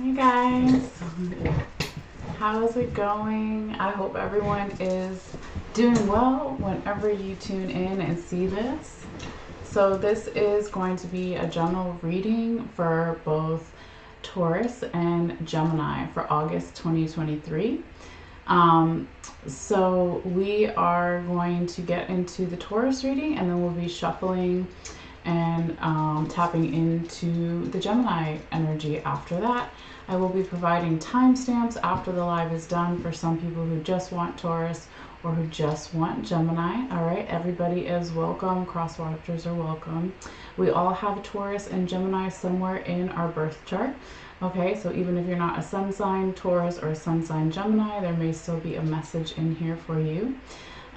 Hey guys, how's it going? I hope everyone is doing well whenever you tune in and see this. So this is going to be a general reading for both Taurus and Gemini for August 2023. So we are going to get into the Taurus reading, and then we'll be shuffling and tapping into the Gemini energy after that. I will be providing timestamps after the live is done for some people who just want Taurus or who just want Gemini. All right, everybody is welcome. Cross watchers are welcome. We all have Taurus and Gemini somewhere in our birth chart. Okay, so even if you're not a sun sign Taurus or a sun sign Gemini, there may still be a message in here for you.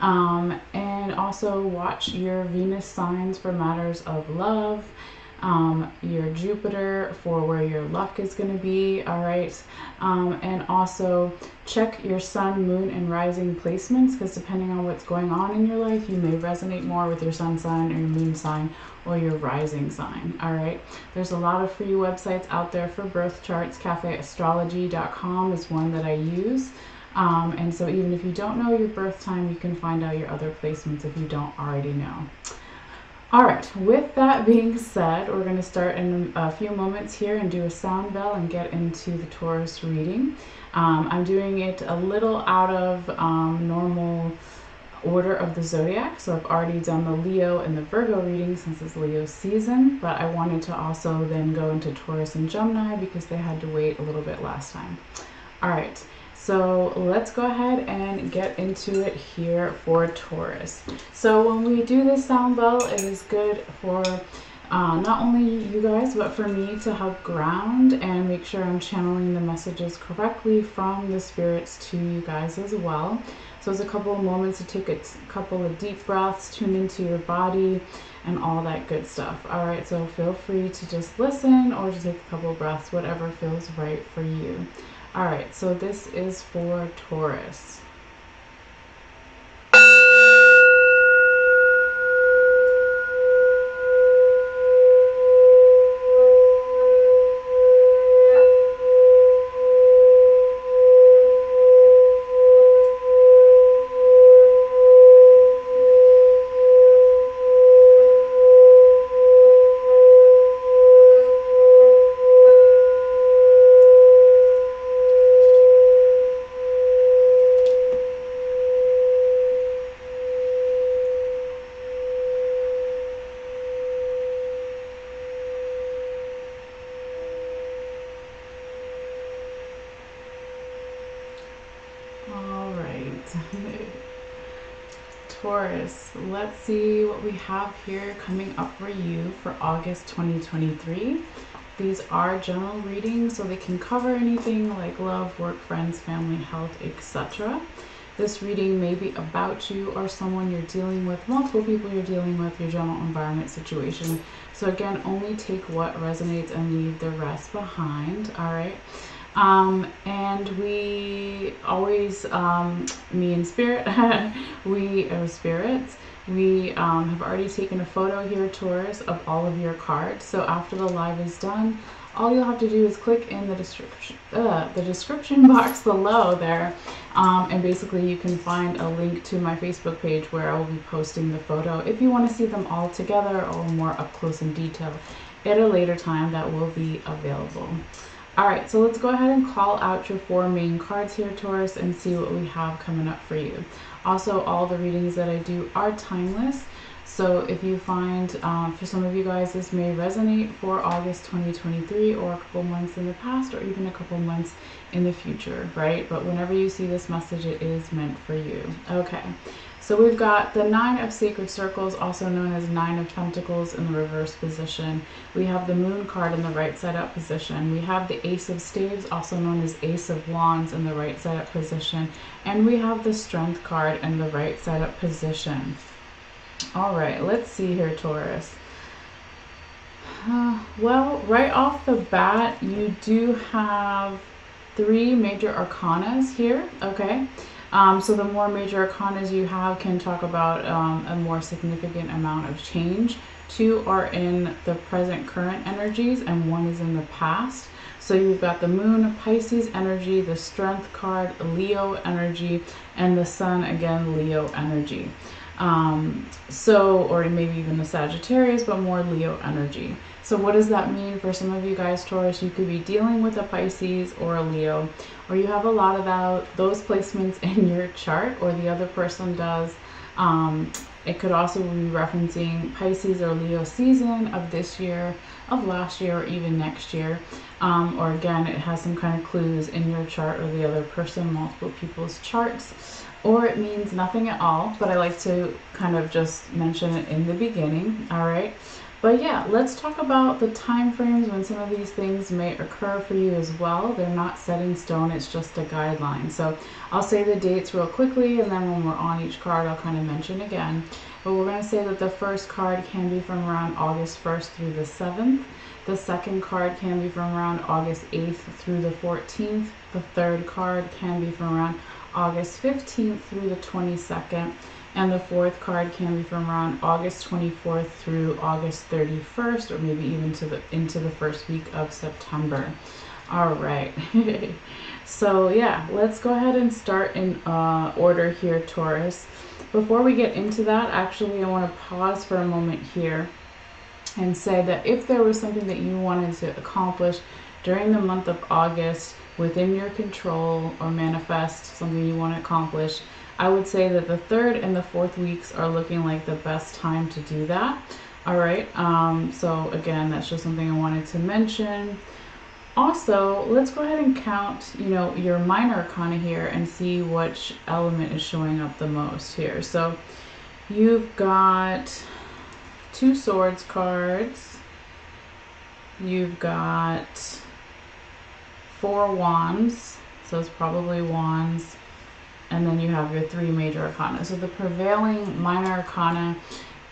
And also watch your Venus signs for matters of love, your Jupiter for where your luck is going to be, all right? And also check your sun, moon, and rising placements, because depending on what's going on in your life, you may resonate more with your sun sign or your moon sign or your rising sign, all right? There's a lot of free websites out there for birth charts. cafeastrology.com is one that I use. And so even if you don't know your birth time, you can find out your other placements if you don't already know. All right, with that being said, we're going to start in a few moments here and do a sound bell and get into the Taurus reading. I'm doing it a little out of normal order of the zodiac. So I've already done the Leo and the Virgo reading since it's Leo season, but I wanted to also then go into Taurus and Gemini because they had to wait a little bit last time. All right. So let's go ahead and get into it here for Taurus. So when we do this sound bell, it is good for not only you guys, but for me to help ground and make sure I'm channeling the messages correctly from the spirits to you guys as well. So it's a couple of moments to take a couple of deep breaths, tune into your body, and all that good stuff. All right, so feel free to just listen or just take a couple of breaths, whatever feels right for you. All right, so this is for Taurus. Taurus, let's see what we have here coming up for you for August 2023. These are general readings, so they can cover anything like love, work, friends, family, health, etc. This reading may be about you or someone you're dealing with, multiple people you're dealing with, your general environment situation. So again, only take what resonates and leave the rest behind, all right? And we always, me and spirit, we are spirits. We have already taken a photo here, Taurus, of all of your cards. So after the live is done, all you'll have to do is click in the description box below there, and basically you can find a link to my Facebook page where I will be posting the photo if you want to see them all together or more up close and detail at a later time. That will be available. All right, so let's go ahead and call out your four main cards here, Taurus, and see what we have coming up for you. Also, all the readings that I do are timeless. So if you find, for some of you guys, this may resonate for August 2023 or a couple months in the past or even a couple months in the future, right? But whenever you see this message, it is meant for you. Okay, so we've got the Nine of Sacred Circles, also known as Nine of Pentacles, in the reverse position. We have the Moon card in the right side up position. We have the Ace of Staves, also known as Ace of Wands, in the right side up position. And we have the Strength card in the right side up position. All right, let's see here, Taurus. Well, right off the bat, you do have three major arcanas here, okay? So the more major arcanas you have can talk about a more significant amount of change 2 are in the present current energies and 1 is in the past. So you've got the moon, Pisces energy, the strength card, Leo energy, and the sun, again, Leo energy. Or maybe even the Sagittarius, but more Leo energy. So what does that mean for some of you guys, Taurus? You could be dealing with a Pisces or a Leo, or you have a lot of those placements in your chart, or the other person does. It could also be referencing Pisces or Leo season of this year, of last year, or even next year. Or again, it has some kind of clues in your chart or the other person, multiple people's charts. Or it means nothing at all, but I like to kind of just mention it in the beginning, all right? But yeah, let's talk about the time frames when some of these things may occur for you as well. They're not set in stone, it's just a guideline. So I'll say the dates real quickly, and then when we're on each card, I'll kind of mention again. But we're going to say that the first card can be from around August 1st through the 7th. The second card can be from around August 8th through the 14th. The third card can be from around August 15th through the 22nd. And the fourth card can be from around August 24th through August 31st, or maybe even into the first week of September. All right. So yeah, let's go ahead and start in order here, Taurus. Before we get into that, actually, I want to pause for a moment here and say that if there was something that you wanted to accomplish during the month of August within your control, or manifest something you want to accomplish, I would say that the 3rd and the 4th weeks are looking like the best time to do that. All right. So again, that's just something I wanted to mention. Also, let's go ahead and count, your minor arcana here and see which element is showing up the most here. So you've got 2 swords cards. You've got 4 wands. So it's probably wands. And then you have your 3 major arcana. So the prevailing minor arcana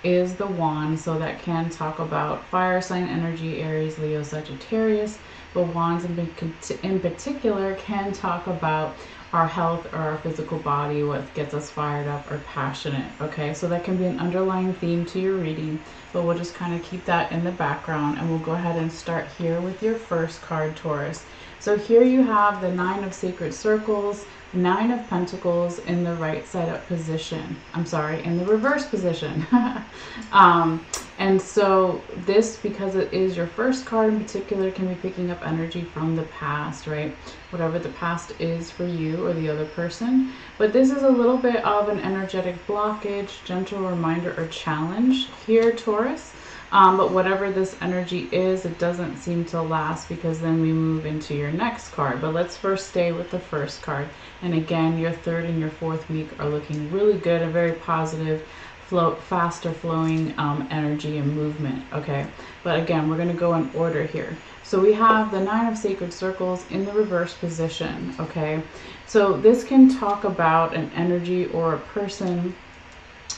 is the wand. So that can talk about fire sign energy, Aries, Leo, Sagittarius. But wands in particular can talk about our health or our physical body, what gets us fired up or passionate. Okay, so that can be an underlying theme to your reading, but we'll just kind of keep that in the background, and we'll go ahead and start here with your first card, Taurus. So here you have the 9 of Sacred Circles, 9 of Pentacles in the right side up position. I'm sorry, in the reverse position. And so this, because it is your first card in particular, can be picking up energy from the past, right? Whatever the past is for you or the other person. But this is a little bit of an energetic blockage, gentle reminder, or challenge here, Taurus. But whatever this energy is, it doesn't seem to last, because then we move into your next card. But let's first stay with the first card. And again, your 3rd and your 4th week are looking really good, a very positive, faster flowing energy and movement. Okay, but again, we're going to go in order here. So we have the 9 of Sacred Circles in the reverse position. Okay, so this can talk about an energy or a person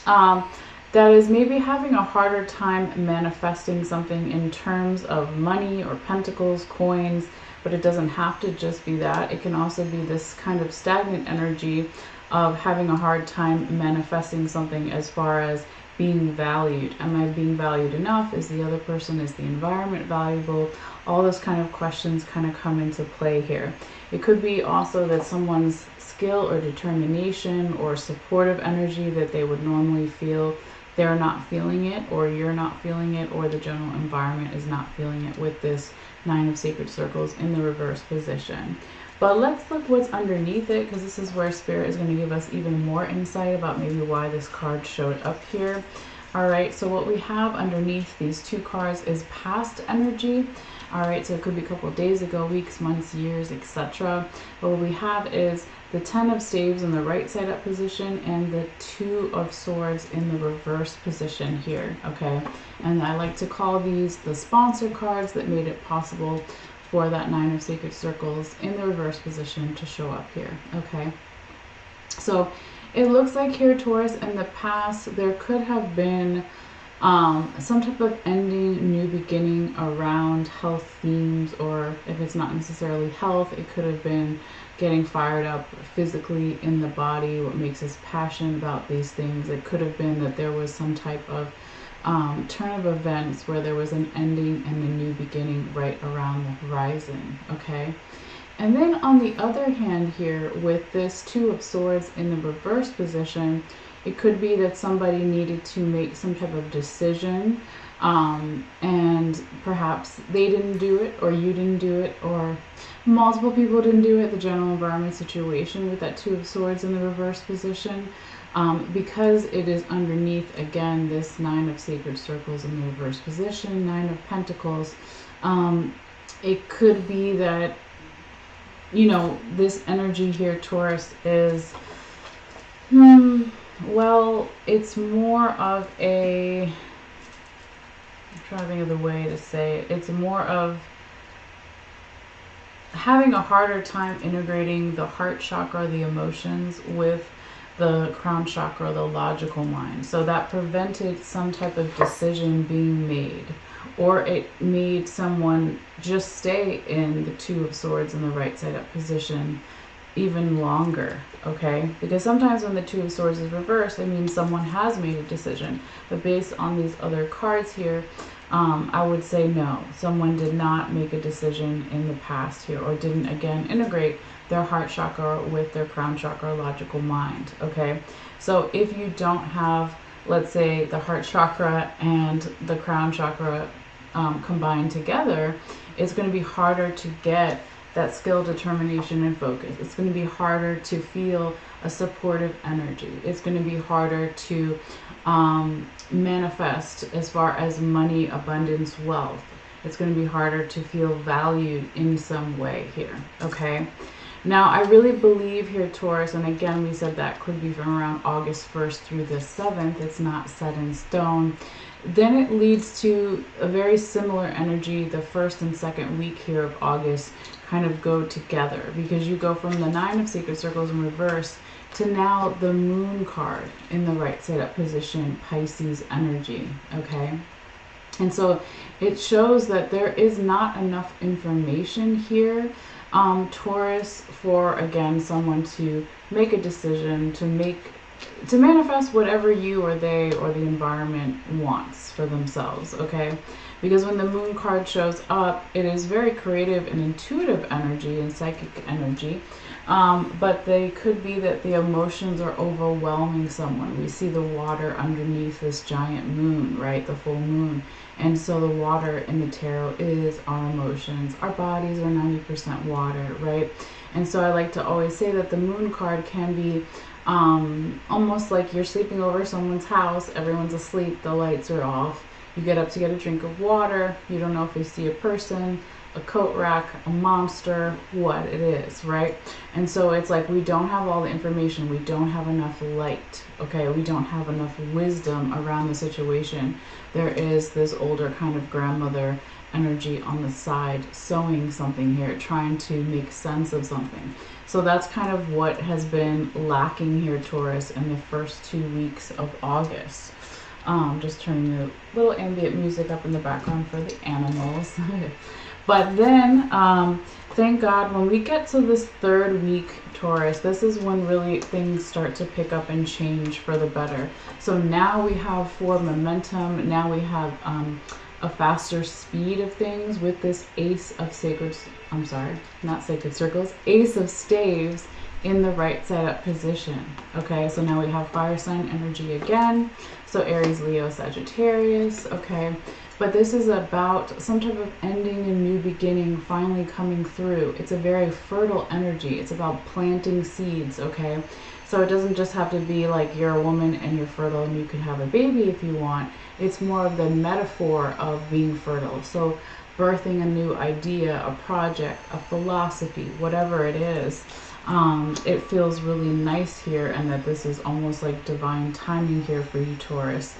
that is maybe having a harder time manifesting something in terms of money or pentacles, coins, but it doesn't have to just be that. It can also be this kind of stagnant energy of having a hard time manifesting something as far as being valued. Am I being valued enough? Is the other person, is the environment valuable? All those kind of questions kind of come into play here. It could be also that someone's skill or determination or supportive energy that they would normally feel, they're not feeling it, or you're not feeling it, or the general environment is not feeling it with this 9 of Sacred Circles in the reverse position. But let's look what's underneath it, because this is where Spirit is going to give us even more insight about maybe why this card showed up here. All right, so what we have underneath these 2 cards is past energy. All right, so it could be a couple of days ago, weeks, months, years, etc. But what we have is the 10 of Staves in the right side up position and the 2 of Swords in the reverse position here. Okay, and I like to call these the sponsor cards that made it possible for that 9 of Sacred Circles in the reverse position to show up here. Okay, so it looks like here, Taurus, in the past there could have been some type of ending, new beginning around health themes, or if it's not necessarily health, it could have been getting fired up physically in the body, what makes us passionate about these things. It could have been that there was some type of turn of events where there was an ending and a new beginning right around the horizon, okay? And then on the other hand here, with this Two of Swords in the reverse position, it could be that somebody needed to make some type of decision, and perhaps they didn't do it, or you didn't do it, or multiple people didn't do it. The general environment situation with that Two of Swords in the reverse position, because it is underneath, again, this Nine of Sacred Circles in the reverse position, Nine of Pentacles. It could be that, you know, this energy here, Taurus, is, well, it's more of a, I'm trying to think of the way to say it. It's more of having a harder time integrating the heart chakra, the emotions, with the crown chakra, the logical mind. So that prevented some type of decision being made, or it made someone just stay in the Two of Swords in the right side up position even longer, okay? Because sometimes when the Two of Swords is reversed, it means someone has made a decision. But based on these other cards here, I would say no. Someone did not make a decision in the past here, or didn't, again, integrate their heart chakra with their crown chakra logical mind, okay? So if you don't have, let's say, the heart chakra and the crown chakra combined together, it's going to be harder to get that skill, determination, and focus. It's going to be harder to feel a supportive energy. It's going to be harder to manifest as far as money, abundance, wealth. It's going to be harder to feel valued in some way here, okay? Now, I really believe here, Taurus, and again, we said that could be from around August 1st through the 7th. It's not set in stone. Then it leads to a very similar energy. The first and second week here of August kind of go together, because you go from the Nine of Sacred Circles in reverse to now the Moon card in the right side up position, Pisces energy, okay? And so it shows that there is not enough information here, Taurus, for, again, someone to make a decision, to manifest whatever you or they or the environment wants for themselves, okay? Because when the Moon card shows up, it is very creative and intuitive energy and psychic energy, but they could be that the emotions are overwhelming someone. We see the water underneath this giant moon, right? The full moon. And so the water in the tarot is our emotions. Our bodies are 90% water, right? And so I like to always say that the Moon card can be almost like you're sleeping over someone's house, everyone's asleep, the lights are off. You get up to get a drink of water, you don't know if you see a person, a coat rack, a monster, what it is, right? And so it's like we don't have all the information, we don't have enough light, okay? We don't have enough wisdom around the situation. There is this older kind of grandmother energy on the side sewing something here, trying to make sense of something. So that's kind of what has been lacking here, Taurus, in the first 2 weeks of August. Just turning the little ambient music up in the background for the animals. But then, thank God, when we get to this third week, Taurus, this is when really things start to pick up and change for the better. So now we have forward momentum. Now we have a faster speed of things with this Ace of Sacred, I'm sorry, not Sacred Circles, Ace of Staves in the right side up position. Okay, so now we have fire sign energy again. So Aries, Leo, Sagittarius, okay. But this is about some type of ending and new beginning finally coming through. It's a very fertile energy. It's about planting seeds, okay? So it doesn't just have to be like you're a woman and you're fertile and you can have a baby if you want. It's more of the metaphor of being fertile. So birthing a new idea, a project, a philosophy, whatever it is. It feels really nice here, and that this is almost like divine timing here for you, Taurus.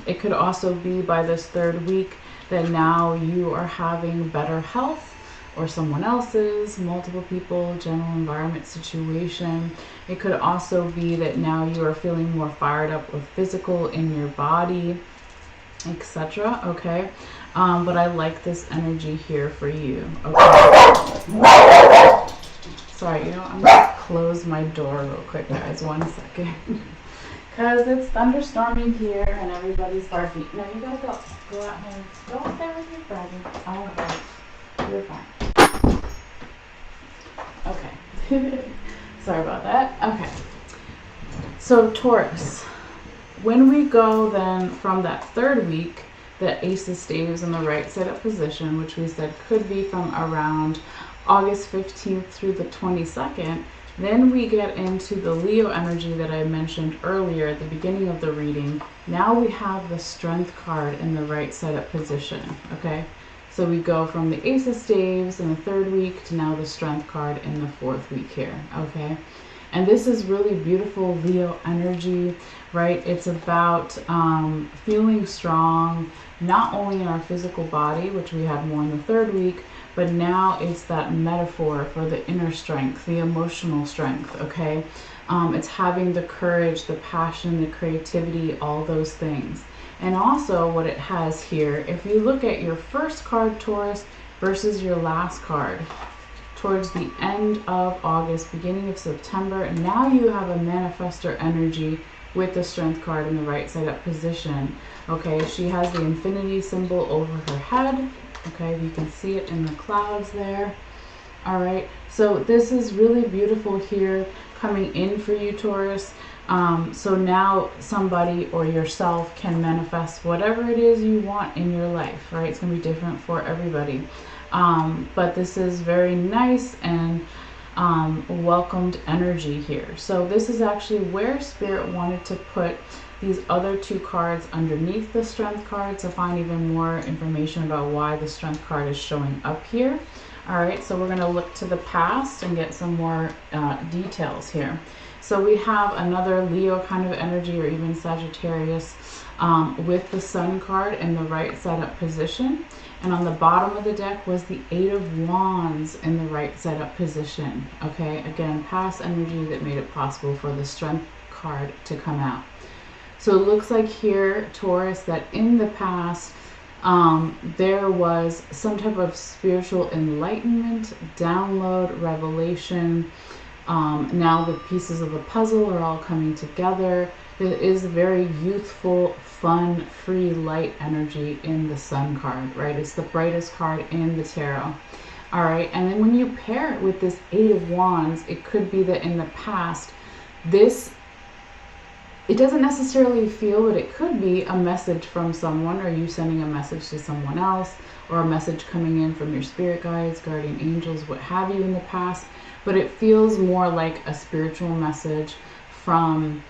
It could also be by this third week that now you are having better health, or someone else's, multiple people, general environment situation. It could also be that now you are feeling more fired up with physical in your body, etc. Okay, but I like this energy here for you. Okay. Sorry, you know, I'm gonna close my door real quick, guys. 1 second. because it's thunderstorming here and everybody's barking. No, you gotta go out here. Go up there with your brother. All right, you're fine. Okay. Sorry about that. Okay. So Taurus, when we go then from that third week, the Ace of Staves in the right side up position, which we said could be from around August 15th through the 22nd, then we get into the Leo energy that I mentioned earlier at the beginning of the reading. Now we have the Strength card in the right side up position, okay? So we go from the Ace of Staves in the third week to now the Strength card in the fourth week here, okay? And this is really beautiful Leo energy, right? It's about feeling strong, not only in our physical body, which we had more in the third week, but now it's that metaphor for the inner strength, the emotional strength, okay? It's having the courage, the passion, the creativity, all those things. And also what it has here, if you look at your first card, Taurus, versus your last card, towards the end of August, beginning of September, now you have a manifestor energy with the Strength card in the right side up position. Okay, she has the infinity symbol over her head. Okay, you can see it in the clouds there. All right, so this is really beautiful here coming in for you, Taurus. So now somebody or yourself can manifest whatever it is you want in your life, right? It's going to be different for everybody. But this is very nice and welcomed energy here. So this is actually where Spirit wanted to put these other two cards underneath the Strength card to find even more information about why the Strength card is showing up here. All right, so we're going to look to the past and get some more details here. So we have another Leo kind of energy, or even Sagittarius, with the Sun card in the right side up position. And on the bottom of the deck was the Eight of Wands in the right side up position. Okay, again, past energy that made it possible for the Strength card to come out. So it looks like here, Taurus, that in the past, there was some type of spiritual enlightenment, download, revelation. Now the pieces of the puzzle are all coming together. It is a very youthful, fun, free, light energy in the Sun card, right? It's the brightest card in the tarot. All right, and then when you pair it with this Eight of Wands, it could be that in the past, it doesn't necessarily feel, but it could be a message from someone, or you sending a message to someone else, or a message coming in from your spirit guides, guardian angels, what have you in the past. But it feels more like a spiritual message from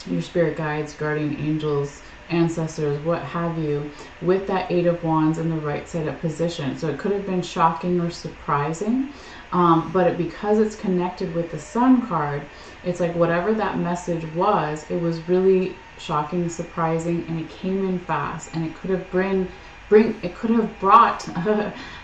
your spirit guides, guardian angels, ancestors, what have you, with that Eight of Wands in the right side up position. So it could have been shocking or surprising, but because it's connected with the Sun card, it's like whatever that message was, it was really shocking, surprising, and it came in fast, and it could have brought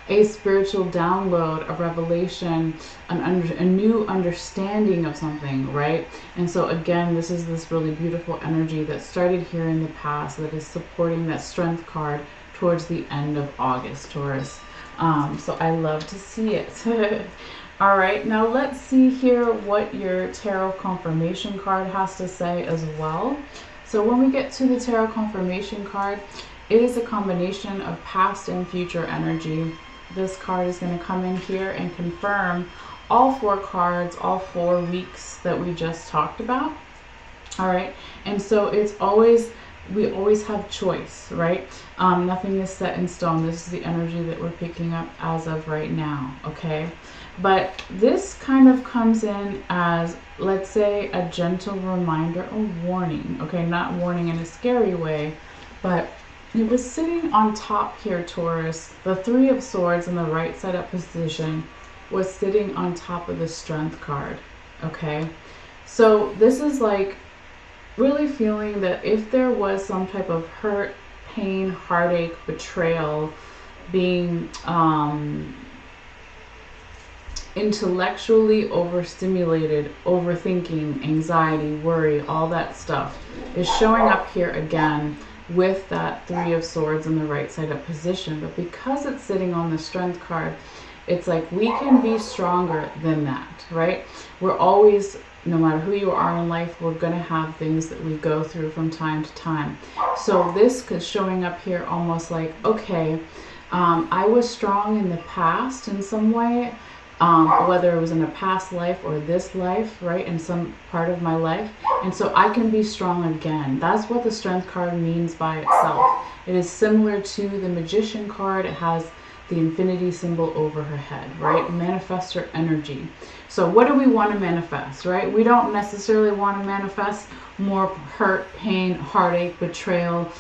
a spiritual download, a revelation, a new understanding of something, right? And so again, this is this really beautiful energy that started here in the past that is supporting that Strength card towards the end of August, Taurus. So I love to see it. All right, now let's see here what your tarot confirmation card has to say as well. So when we get to the tarot confirmation card, it is a combination of past and future energy. This card is going to come in here and confirm all four cards, all 4 weeks that we just talked about. All right, and so we always have choice, right? Nothing is set in stone. This is the energy that we're picking up as of right now, okay? But this kind of comes in as, let's say, a gentle reminder, a warning, okay? Not warning in a scary way, but it was sitting on top here, Taurus. The Three of Swords in the right side up position was sitting on top of the Strength card, okay? So this is like really feeling that if there was some type of hurt, pain, heartache, betrayal, being intellectually overstimulated, overthinking, anxiety, worry, all that stuff is showing up here again with that Three of Swords in the right side up position. But because it's sitting on the Strength card, it's like we can be stronger than that, right? We're always no matter who you are in life, we're going to have things that we go through from time to time. So this is showing up here almost like, okay, I was strong in the past in some way, whether it was in a past life or this life, right, in some part of my life. And so I can be strong again. That's what the Strength card means by itself. It is similar to the Magician card. It has the infinity symbol over her head, right? Manifestor energy. So what do we want to manifest, right? We don't necessarily want to manifest more hurt, pain, heartache, betrayal,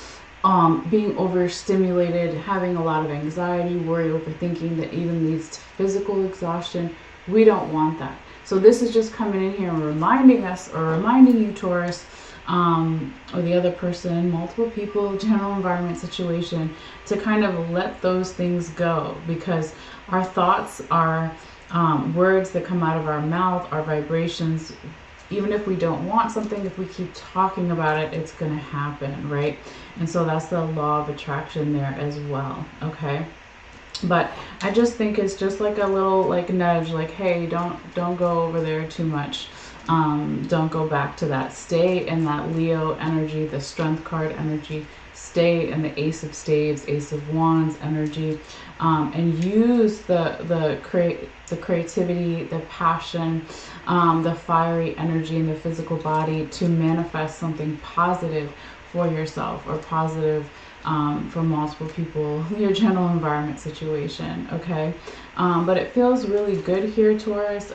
being overstimulated, having a lot of anxiety, worry, overthinking that even leads to physical exhaustion. We don't want that. So this is just coming in here and reminding us, or reminding you, Taurus, or the other person, multiple people, general environment situation, to kind of let those things go, because our thoughts, our words that come out of our mouth, our vibrations, even if we don't want something, if we keep talking about it, it's going to happen, right? And so that's the law of attraction there as well, okay? But I just think it's just like a little like nudge, like, hey, don't go over there too much. Don't go back to that. Stay in that Leo energy, the Strength card energy. Stay in the Ace of Staves, Ace of Wands energy, and use the creativity, the passion, the fiery energy in the physical body to manifest something positive for yourself, or positive for multiple people, your general environment situation, okay? But it feels really good here, Taurus.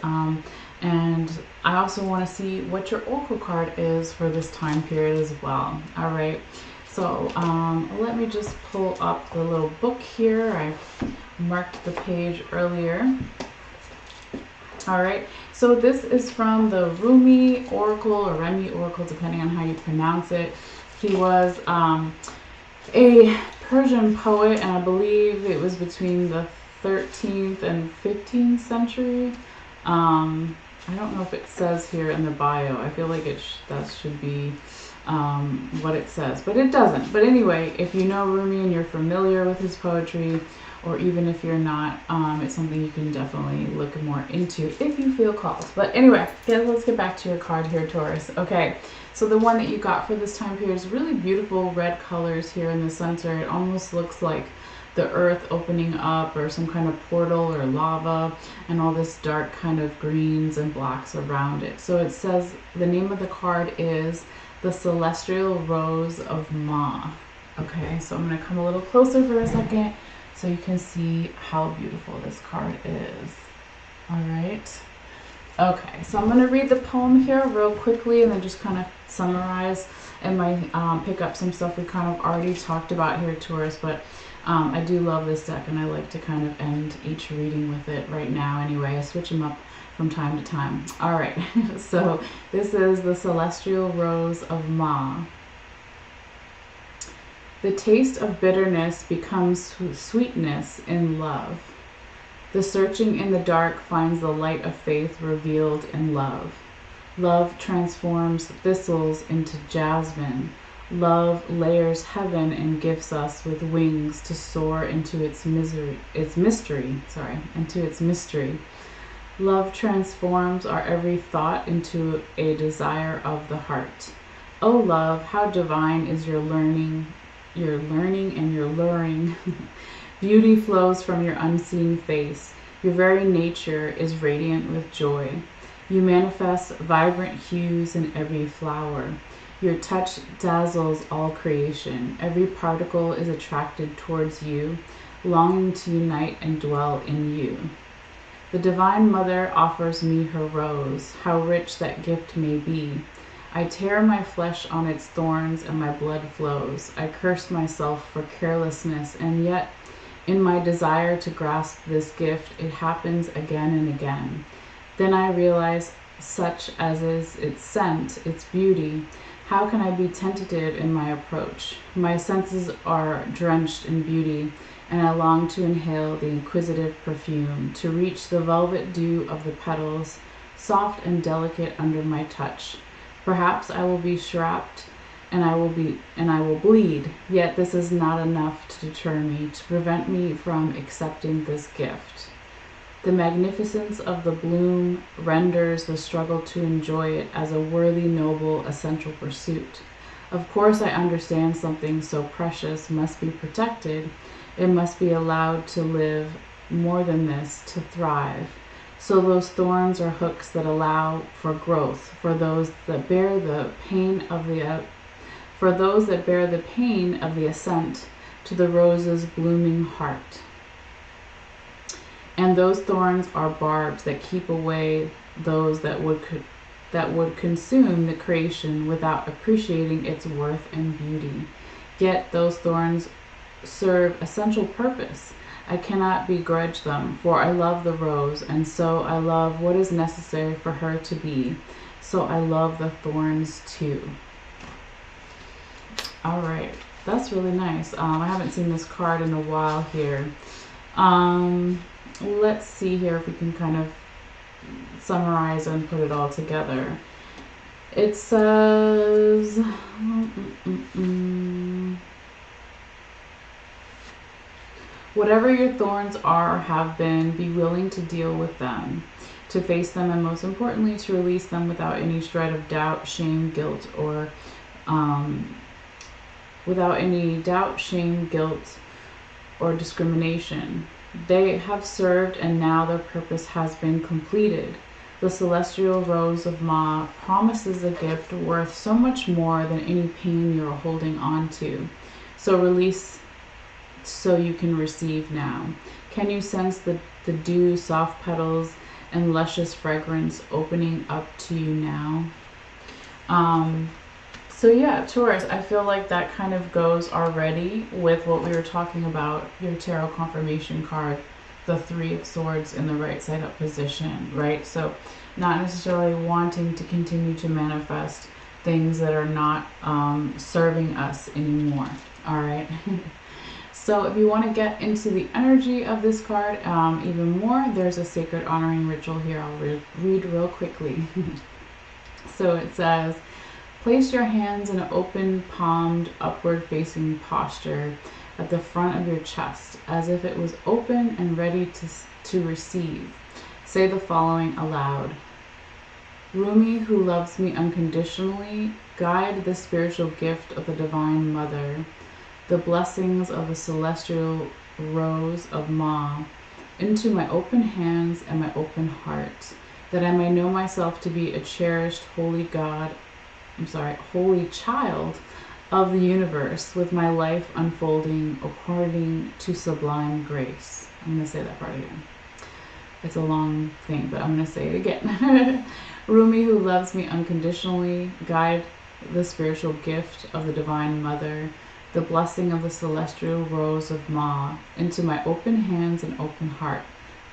And I also want to see what your Oracle card is for this time period as well. All right. So let me just pull up the little book here. I marked the page earlier. All right. So this is from the Rumi Oracle, or Remi Oracle, depending on how you pronounce it. He was a Persian poet, and I believe it was between the 13th and 15th century. I don't know if it says here in the bio. I feel like that should be what it says, but it doesn't. But anyway, if you know Rumi and you're familiar with his poetry, or even if you're not, it's something you can definitely look more into if you feel called. But anyway, let's get back to your card here, Taurus. Okay, so the one that you got for this time period is really beautiful red colors here in the center. It almost looks like the earth opening up, or some kind of portal or lava, and all this dark kind of greens and blacks around it. So it says, the name of the card is the Celestial Rose of Ma. Okay, so I'm going to come a little closer for a second so you can see how beautiful this card is. All right. Okay, so I'm going to read the poem here real quickly and then just kind of summarize, and pick up some stuff we kind of already talked about here, Taurus, but I do love this deck, and I like to kind of end each reading with it right now anyway. I switch them up from time to time. All right, so this is the Celestial Rose of Ma. The taste of bitterness becomes sweetness in love. The searching in the dark finds the light of faith revealed in love. Love transforms thistles into jasmine. Love layers heaven and gifts us with wings to soar into its mystery. Love transforms our every thought into a desire of the heart. Oh love, how divine is your learning and your luring. Beauty flows from your unseen face. Your very nature is radiant with joy. You manifest vibrant hues in every flower. Your touch dazzles all creation. Every particle is attracted towards you, longing to unite and dwell in you. The Divine Mother offers me her rose. How rich that gift may be. I tear my flesh on its thorns and my blood flows. I curse myself for carelessness, and yet in my desire to grasp this gift, it happens again and again. Then I realize, such as is its scent, its beauty, how can I be tentative in my approach? My senses are drenched in beauty, and I long to inhale the inquisitive perfume, to reach the velvet dew of the petals, soft and delicate under my touch. Perhaps I will be shraped, and I will bleed, yet this is not enough to deter me, to prevent me from accepting this gift. The magnificence of the bloom renders the struggle to enjoy it as a worthy, noble, essential pursuit. Of course, I understand something so precious must be protected. It must be allowed to live, more than this, to thrive. So those thorns are hooks that allow for growth for those that bear the pain of the ascent to the rose's blooming heart. And those thorns are barbs that keep away those that would consume the creation without appreciating its worth and beauty. Yet those thorns serve essential purpose. I cannot begrudge them, for I love the rose, and so I love what is necessary for her to be. So I love the thorns too. All right, that's really nice. I haven't seen this card in a while here. Let's see here if we can kind of summarize and put it all together. It says, whatever your thorns are or have been, be willing to deal with them, to face them, and most importantly, to release them without any shred of doubt, shame, guilt, or discrimination. They have served, and now their purpose has been completed. The celestial rose of Ma promises a gift worth so much more than any pain you are holding on to. So release so you can receive now. Can you sense the dew, soft petals, and luscious fragrance opening up to you now? So yeah, Taurus, I feel like that kind of goes already with what we were talking about, your tarot confirmation card, the Three of Swords in the right side up position, right? So not necessarily wanting to continue to manifest things that are not serving us anymore, all right? So if you want to get into the energy of this card even more, there's a sacred honoring ritual here. I'll read real quickly. So it says, place your hands in an open palmed upward facing posture at the front of your chest as if it was open and ready to receive. Say the following aloud. Rumi, who loves me unconditionally, guide the spiritual gift of the Divine Mother, the blessings of the celestial rose of Ma, into my open hands and my open heart, that I may know myself to be a cherished holy child of the universe, with my life unfolding according to sublime grace. I'm going to say that part again. It's a long thing, but I'm going to say it again. Rumi, who loves me unconditionally, guide the spiritual gift of the Divine Mother, the blessing of the celestial rose of Ma, into my open hands and open heart,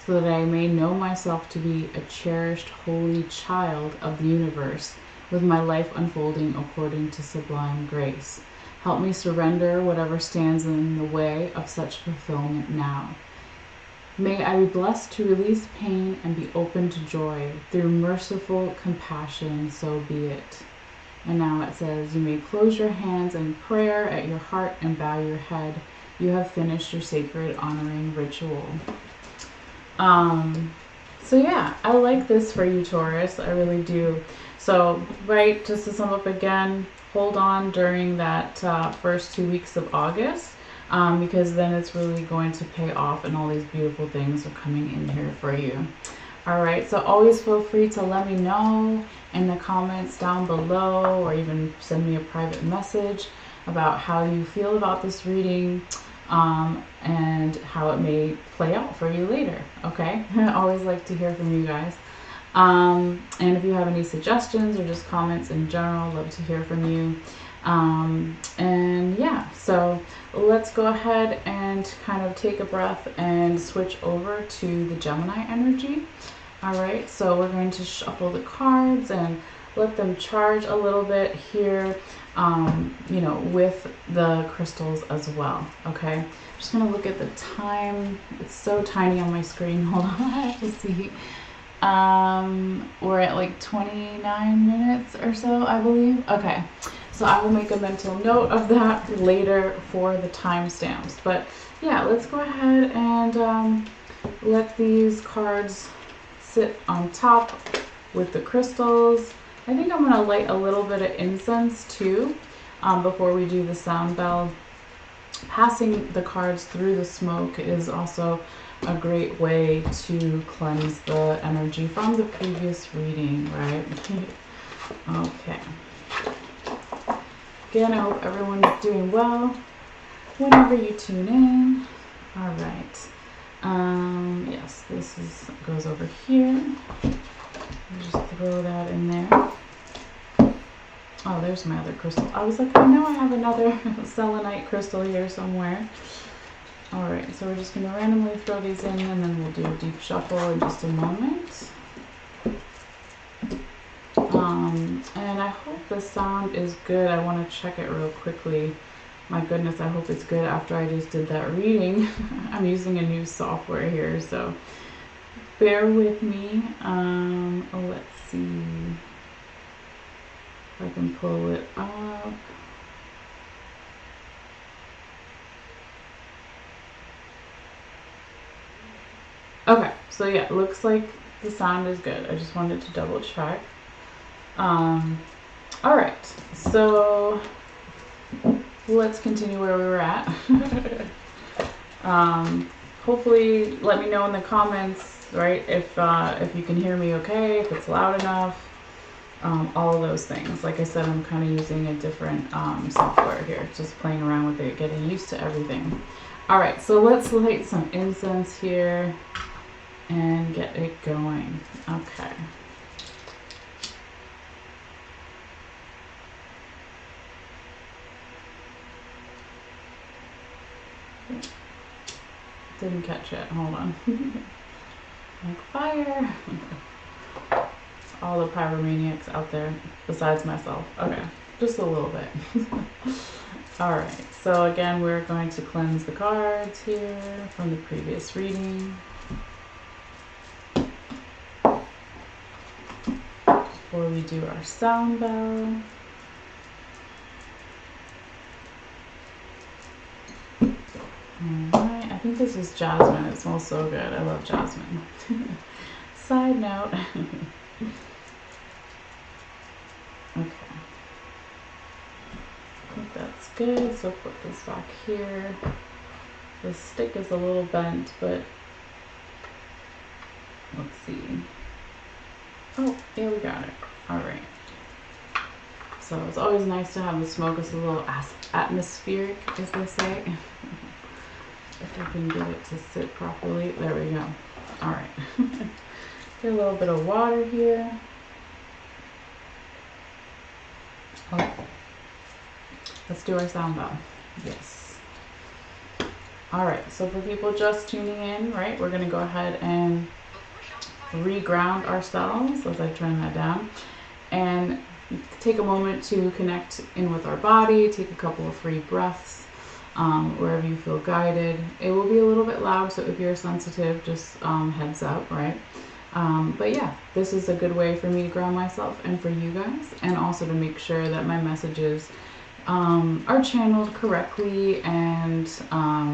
so that I may know myself to be a cherished holy child of the universe, with my life unfolding according to sublime grace. Help me surrender whatever stands in the way of such fulfillment now. May I be blessed to release pain and be open to joy. Through merciful compassion, so be it. And now it says, you may close your hands in prayer at your heart and bow your head. You have finished your sacred honoring ritual. So yeah, I like this for you, Taurus. I really do. So, right, just to sum up again, hold on during that first 2 weeks of August, because then it's really going to pay off and all these beautiful things are coming in here for you. All right, so always feel free to let me know in the comments down below, or even send me a private message about how you feel about this reading and how it may play out for you later, okay? I always like to hear from you guys. And if you have any suggestions or just comments in general, love to hear from you. And yeah, so let's go ahead and kind of take a breath and switch over to the Gemini energy. All right, so we're going to shuffle the cards and let them charge a little bit here, you know, with the crystals as well, okay? I'm just gonna look at the time. It's so tiny on my screen. Hold on, I have to see. We're at like 29 minutes or so, I believe. Okay, so I will make a mental note of that later for the timestamps. But yeah, let's go ahead and let these cards sit on top with the crystals. I think I'm going to light a little bit of incense too before we do the sound bell. Passing the cards through the smoke is also a great way to cleanse the energy from the previous reading, right? Okay. Again, I hope everyone is doing well whenever you tune in. All right. Yes, this goes over here. Just throw that in there. Oh, there's my other crystal. I was like, I know I have another selenite crystal here somewhere. Alright, so we're just going to randomly throw these in, and then we'll do a deep shuffle in just a moment. And I hope the sound is good. I want to check it real quickly. My goodness, I hope it's good after I just did that reading. I'm using a new software here, so bear with me. Let's see if I can pull it up. Okay, so yeah, it looks like the sound is good. I just wanted to double check. Alright, so let's continue where we were at. Hopefully, let me know in the comments, right, if you can hear me okay, if it's loud enough, all of those things. Like I said, I'm kind of using a different software here, just playing around with it, getting used to everything. Alright, so let's light some incense here and get it going. Okay. Didn't catch it. Hold on. Like fire. All the pyromaniacs out there besides myself. Okay, just a little bit. Alright, so again, we're going to cleanse the cards here from the previous reading. Before we do our sound bell. Alright, I think this is jasmine. It smells so good. I love jasmine. Side note. Okay. I think that's good. So put this back here. The stick is a little bent, but let's see. Oh, yeah, we got it. Alright. So it's always nice to have the smoke. It's a little atmospheric, as they say. If we can get it to sit properly. There we go. Alright. Get a little bit of water here. Oh. Let's do our sound bell. Yes. Alright, so for people just tuning in, right, we're going to go ahead and re-ground ourselves as I turn that down. And take a moment to connect in with our body. Take a couple of free breaths. Wherever you feel guided. It will be a little bit loud, so if you're sensitive, just heads up, right? But yeah, this is a good way for me to ground myself and for you guys, and also to make sure that my messages are channeled correctly and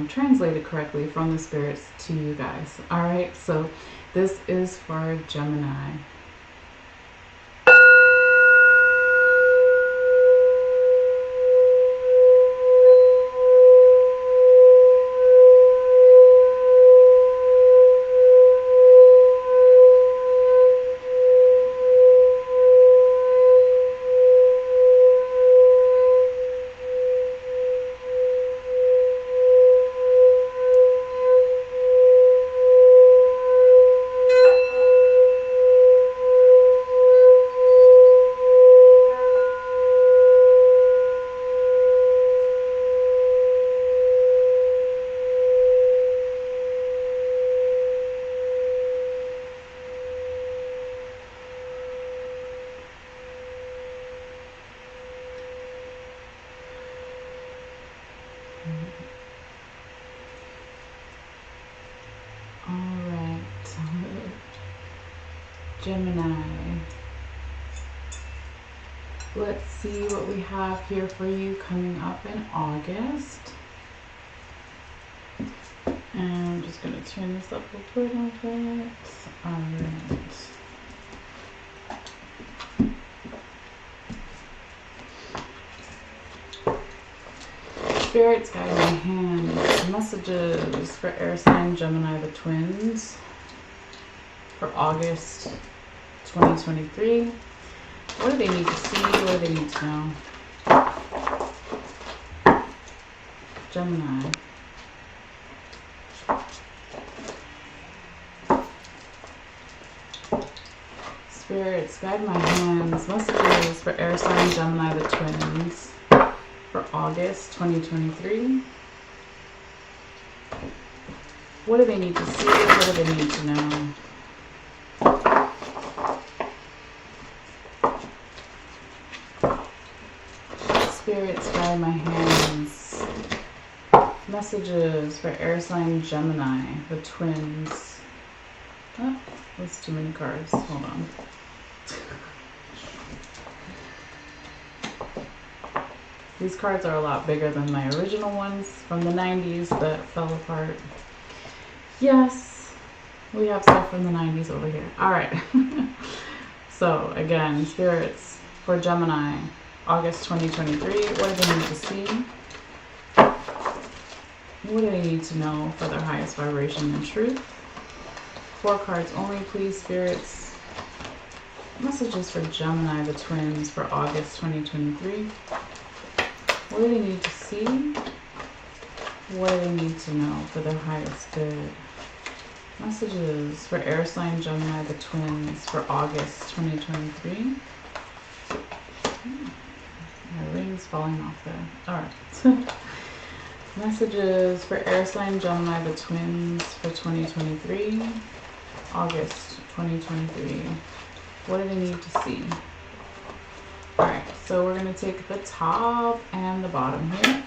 translated correctly from the spirits to you guys. All right, so this is for Gemini. Gemini. Let's see what we have here for you coming up in August. And I'm just going to turn this up a little bit. Alright. Spirits guide my hand. Messages for air sign Gemini, the twins, for August 2023. What do they need to see? What do they need to know? Gemini. Spirits, guide my hands. Messages for air sign Gemini, the twins, for August 2023. What do they need to see? What do they need to know? Spirits, guide my hands. Messages for air sign Gemini, the twins. Oh, that's too many cards. Hold on. These cards are a lot bigger than my original ones from the 90s that fell apart. Yes, we have stuff from the 90s over here. Alright. So, again, spirits for Gemini, August 2023. What do they need to see? What do they need to know for their highest vibration and truth? 4 cards only, please, spirits. Messages for Gemini, the twins, for August 2023. What do they need to see? What do they need to know for their highest good? Messages for air sign Gemini, the twins, for August 2023. My ring's falling off there. Alright. Messages for air sign Gemini, the twins, for 2023. August 2023. What do they need to see? Alright, so we're going to take the top and the bottom here.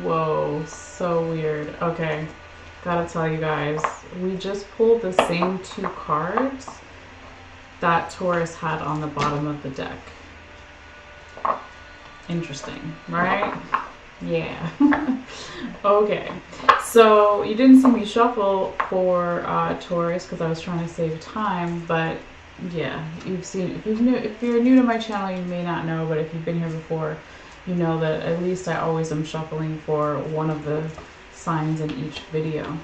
Whoa, so weird. Okay, gotta tell you guys, we just pulled the same 2 cards that Taurus had on the bottom of the deck. Interesting, right? Yeah. Okay, so you didn't see me shuffle for Taurus because I was trying to save time, but yeah, you've seen, if you're new to my channel, you may not know, but if you've been here before, you know that at least I always am shuffling for one of the signs in each video.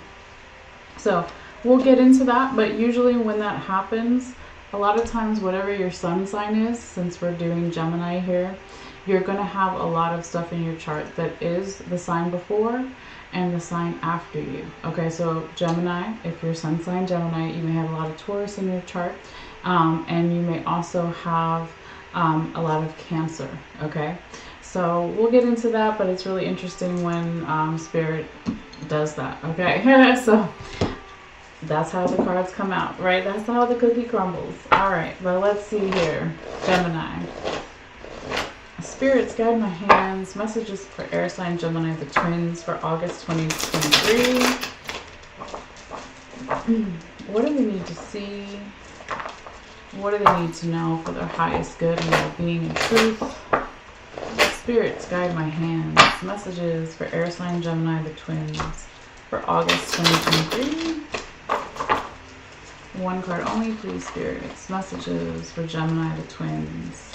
So we'll get into that, but usually when that happens, a lot of times whatever your sun sign is, since we're doing Gemini here, you're going to have a lot of stuff in your chart that is the sign before and the sign after you. Okay, so Gemini, if you're sun sign Gemini, you may have a lot of Taurus in your chart, and you may also have a lot of Cancer. Okay, so we'll get into that, but it's really interesting when Spirit does that. Okay, so that's how the cards come out, right? That's how the cookie crumbles. All right, well, let's see here. Gemini. Spirits, guide my hands. Messages for air sign Gemini, the twins, for August 2023. What do they need to see? What do they need to know for their highest good and well-being and truth? Spirits, guide my hands. Messages for air sign Gemini, the twins, for August 2023. 1 card only, please, spirits. Messages for Gemini, the twins,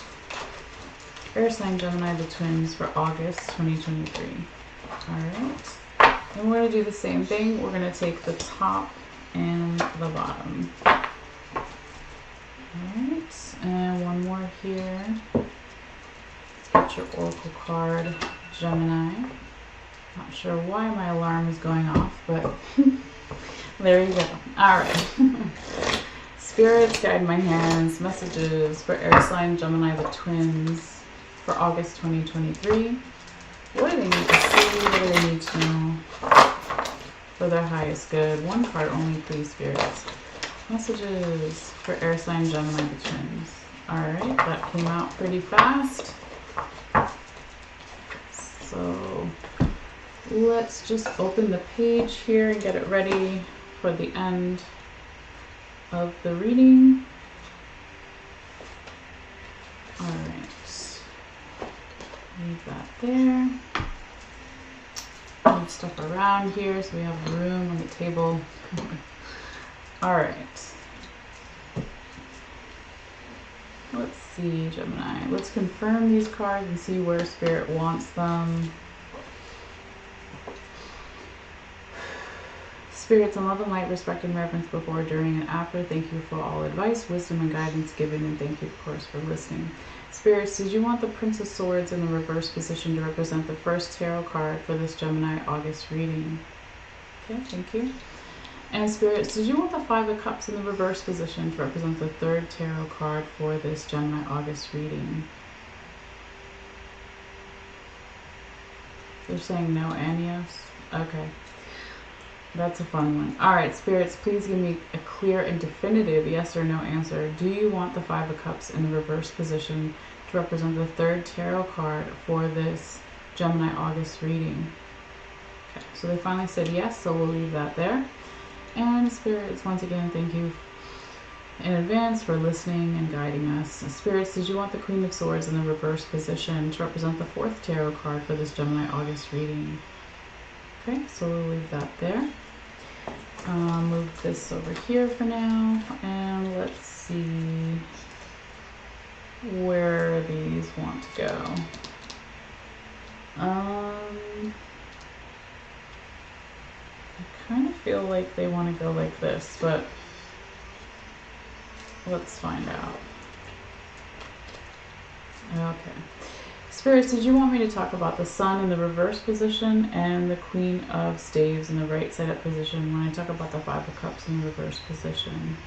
air sign Gemini, the twins, for August 2023. Alright. And we're going to do the same thing. We're going to take the top and the bottom. Alright. And one more here. Let's get your oracle card, Gemini. Not sure why my alarm is going off, but there you go. Alright. Spirits, guide my hands. Messages for air sign Gemini, the twins, for August 2023. What do they need to see? What do they need to know for their highest good? 1 card only, please, spirits. Messages for air sign Gemini, the twins. Alright, that came out pretty fast. So let's just open the page here and get it ready for the end of the reading. Alright. Leave that there. Move stuff around here so we have room on the table. All right. Let's see, Gemini. Let's confirm these cards and see where Spirit wants them. Spirits in love and light, respect and reverence before, during, and after. Thank you for all advice, wisdom, and guidance given, and thank you, of course, for listening. Spirits, did you want the Prince of Swords in the reverse position to represent the first tarot card for this Gemini August reading? Okay, thank you. And Spirits, did you want the Five of Cups in the reverse position to represent the third tarot card for this Gemini August reading? They're saying no and yes? Okay. That's a fun one. Alright, Spirits, please give me a clear and definitive yes or no answer. Do you want the Five of Cups in the reverse position to represent the third tarot card for this Gemini August reading? Okay, so they finally said yes, so we'll leave that there. And Spirits, once again, thank you in advance for listening and guiding us. Spirits, did you want the Queen of Swords in the reverse position to represent the fourth tarot card for this Gemini August reading? Okay, so we'll leave that there. Move this over here for now, and let's see where these want to go. I kind of feel like they want to go like this, but let's find out. Okay. Spirits, did you want me to talk about the Sun in the reverse position and the Queen of Staves in the right side up position when I talk about the Five of Cups in the reverse position?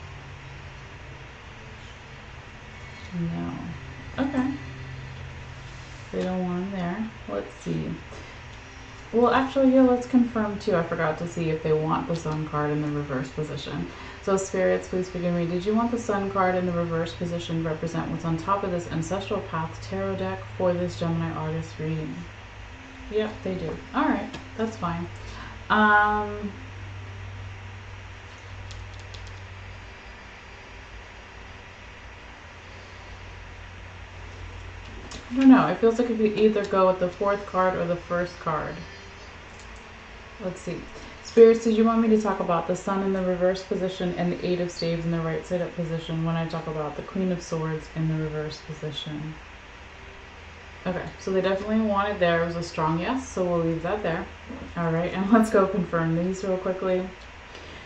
No. Okay. They don't want them there. Let's see. Well, actually, yeah, let's confirm too. I forgot to see if they want the Sun card in the reverse position. So Spirits, please forgive me. Did you want the Sun card in the reverse position to represent what's on top of this Ancestral Path Tarot deck for this Gemini August reading? Yep, they do. All right, that's fine. I don't know. It feels like it could either go with the fourth card or the first card. Let's see. Spirits, did you want me to talk about the Sun in the reverse position and the Eight of Staves in the right side up position when I talk about the Queen of Swords in the reverse position? Okay, so they definitely want it there. It was a strong yes, so we'll leave that there. All right, and let's go confirm these real quickly.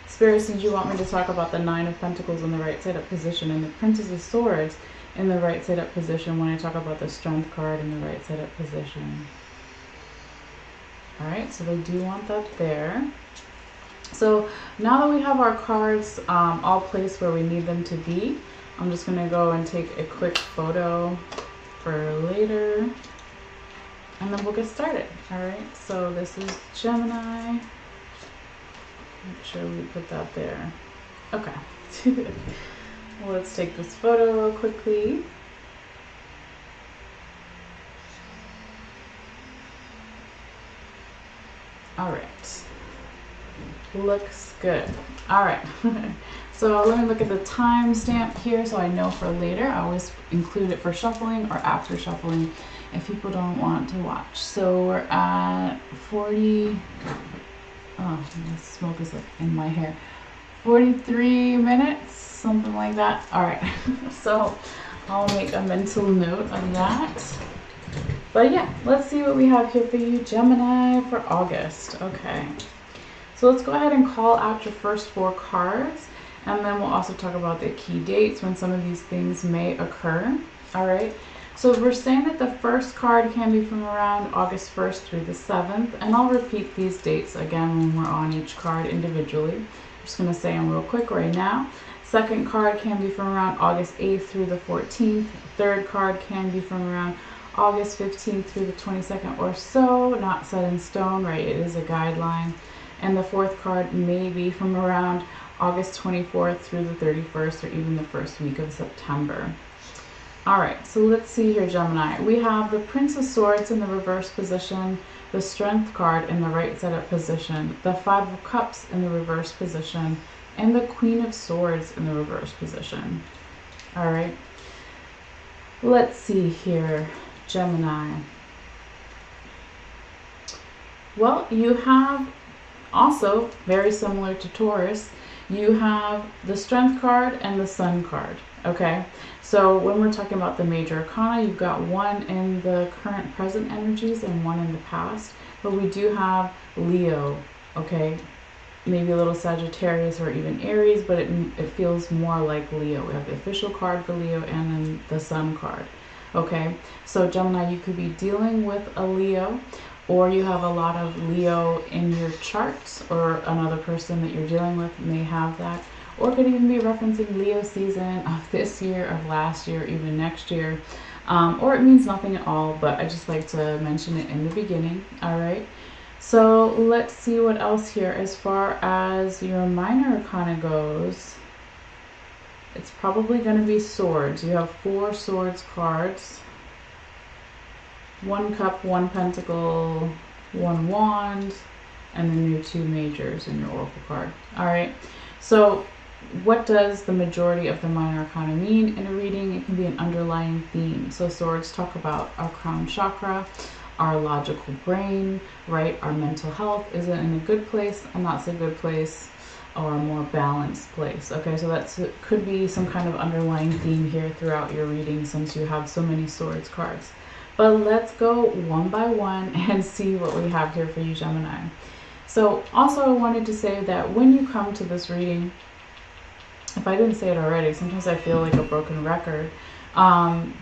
Spirits, did you want me to talk about the Nine of Pentacles in the right side up position and the Princess of Swords in the right side up position when I talk about the Strength card in the right side up position? All right, so they do want that there. So now that we have our cards all placed where we need them to be, I'm just going to go and take a quick photo for later, and then we'll get started. All right, so this is Gemini. Make sure we put that there. Okay. Well, let's take this photo real quickly. All right. Looks good. All right. So let me look at the timestamp here so I know for later. I always include it for shuffling or after shuffling if people don't want to watch. So we're at 40. Oh, the smoke is like in my hair. 43 minutes, something like that. All right. So I'll make a mental note of that. But yeah, let's see what we have here for you, Gemini, for August. Okay. So let's go ahead and call out your first four cards, and then we'll also talk about the key dates when some of these things may occur. All right. So we're saying that the first card can be from around August 1st through the 7th, and I'll repeat these dates again when we're on each card individually. I'm just going to say them real quick right now. Second card can be from around August 8th through the 14th. Third card can be from around August 15th through the 22nd or so, not set in stone, right? It is a guideline. And the fourth card may be from around August 24th through the 31st or even the first week of September. All right, so let's see here, Gemini. We have the Prince of Swords in the reverse position, the Strength card in the right side up position, the Five of Cups in the reverse position, and the Queen of Swords in the reverse position. All right, let's see here, Gemini. Well, you have also, very similar to Taurus, you have the Strength card and the Sun card. Okay, so when we're talking about the major arcana, you've got one in the current present energies and one in the past. But we do have Leo, okay, maybe a little Sagittarius or even Aries, but it feels more like Leo. We have the official card for Leo and then the Sun card. Okay, so Gemini, you could be dealing with a Leo, or you have a lot of Leo in your charts, or another person that you're dealing with may have that, or it could even be referencing Leo season of this year, of last year, even next year, or it means nothing at all, but I just like to mention it in the beginning. All right, so let's see what else here. As far as your minor arcana goes, it's probably going to be swords. You have 4 swords cards. 1 cup, 1 pentacle, 1 wand, and then your 2 majors in your oracle card. All right, so what does the majority of the minor arcana mean in a reading? It can be an underlying theme. So swords talk about our crown chakra, our logical brain, right? Our mental health. Is it in a good place, a not so good place, or a more balanced place? Okay, so that could be some kind of underlying theme here throughout your reading, since you have so many swords cards. But let's go one by one and see what we have here for you, Gemini. So also I wanted to say that when you come to this reading, if I didn't say it already, sometimes I feel like a broken record.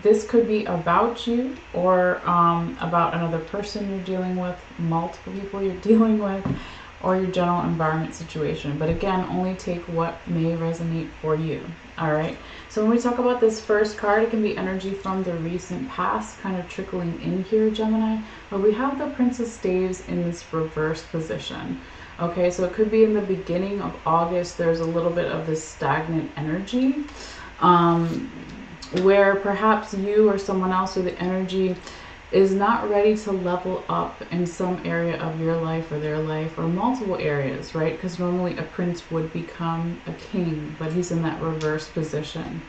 This could be about you, or about another person you're dealing with, multiple people you're dealing with, or your general environment situation. But again, only take what may resonate for you. All right, so when we talk about this first card, it can be energy from the recent past kind of trickling in here, Gemini. But we have the Prince of Staves in this reverse position. Okay, so it could be in the beginning of August. There's a little bit of this stagnant energy, where perhaps you or someone else, or the energy, is not ready to level up in some area of your life or their life, or multiple areas, right? Because normally a prince would become a king, but he's in that reverse position.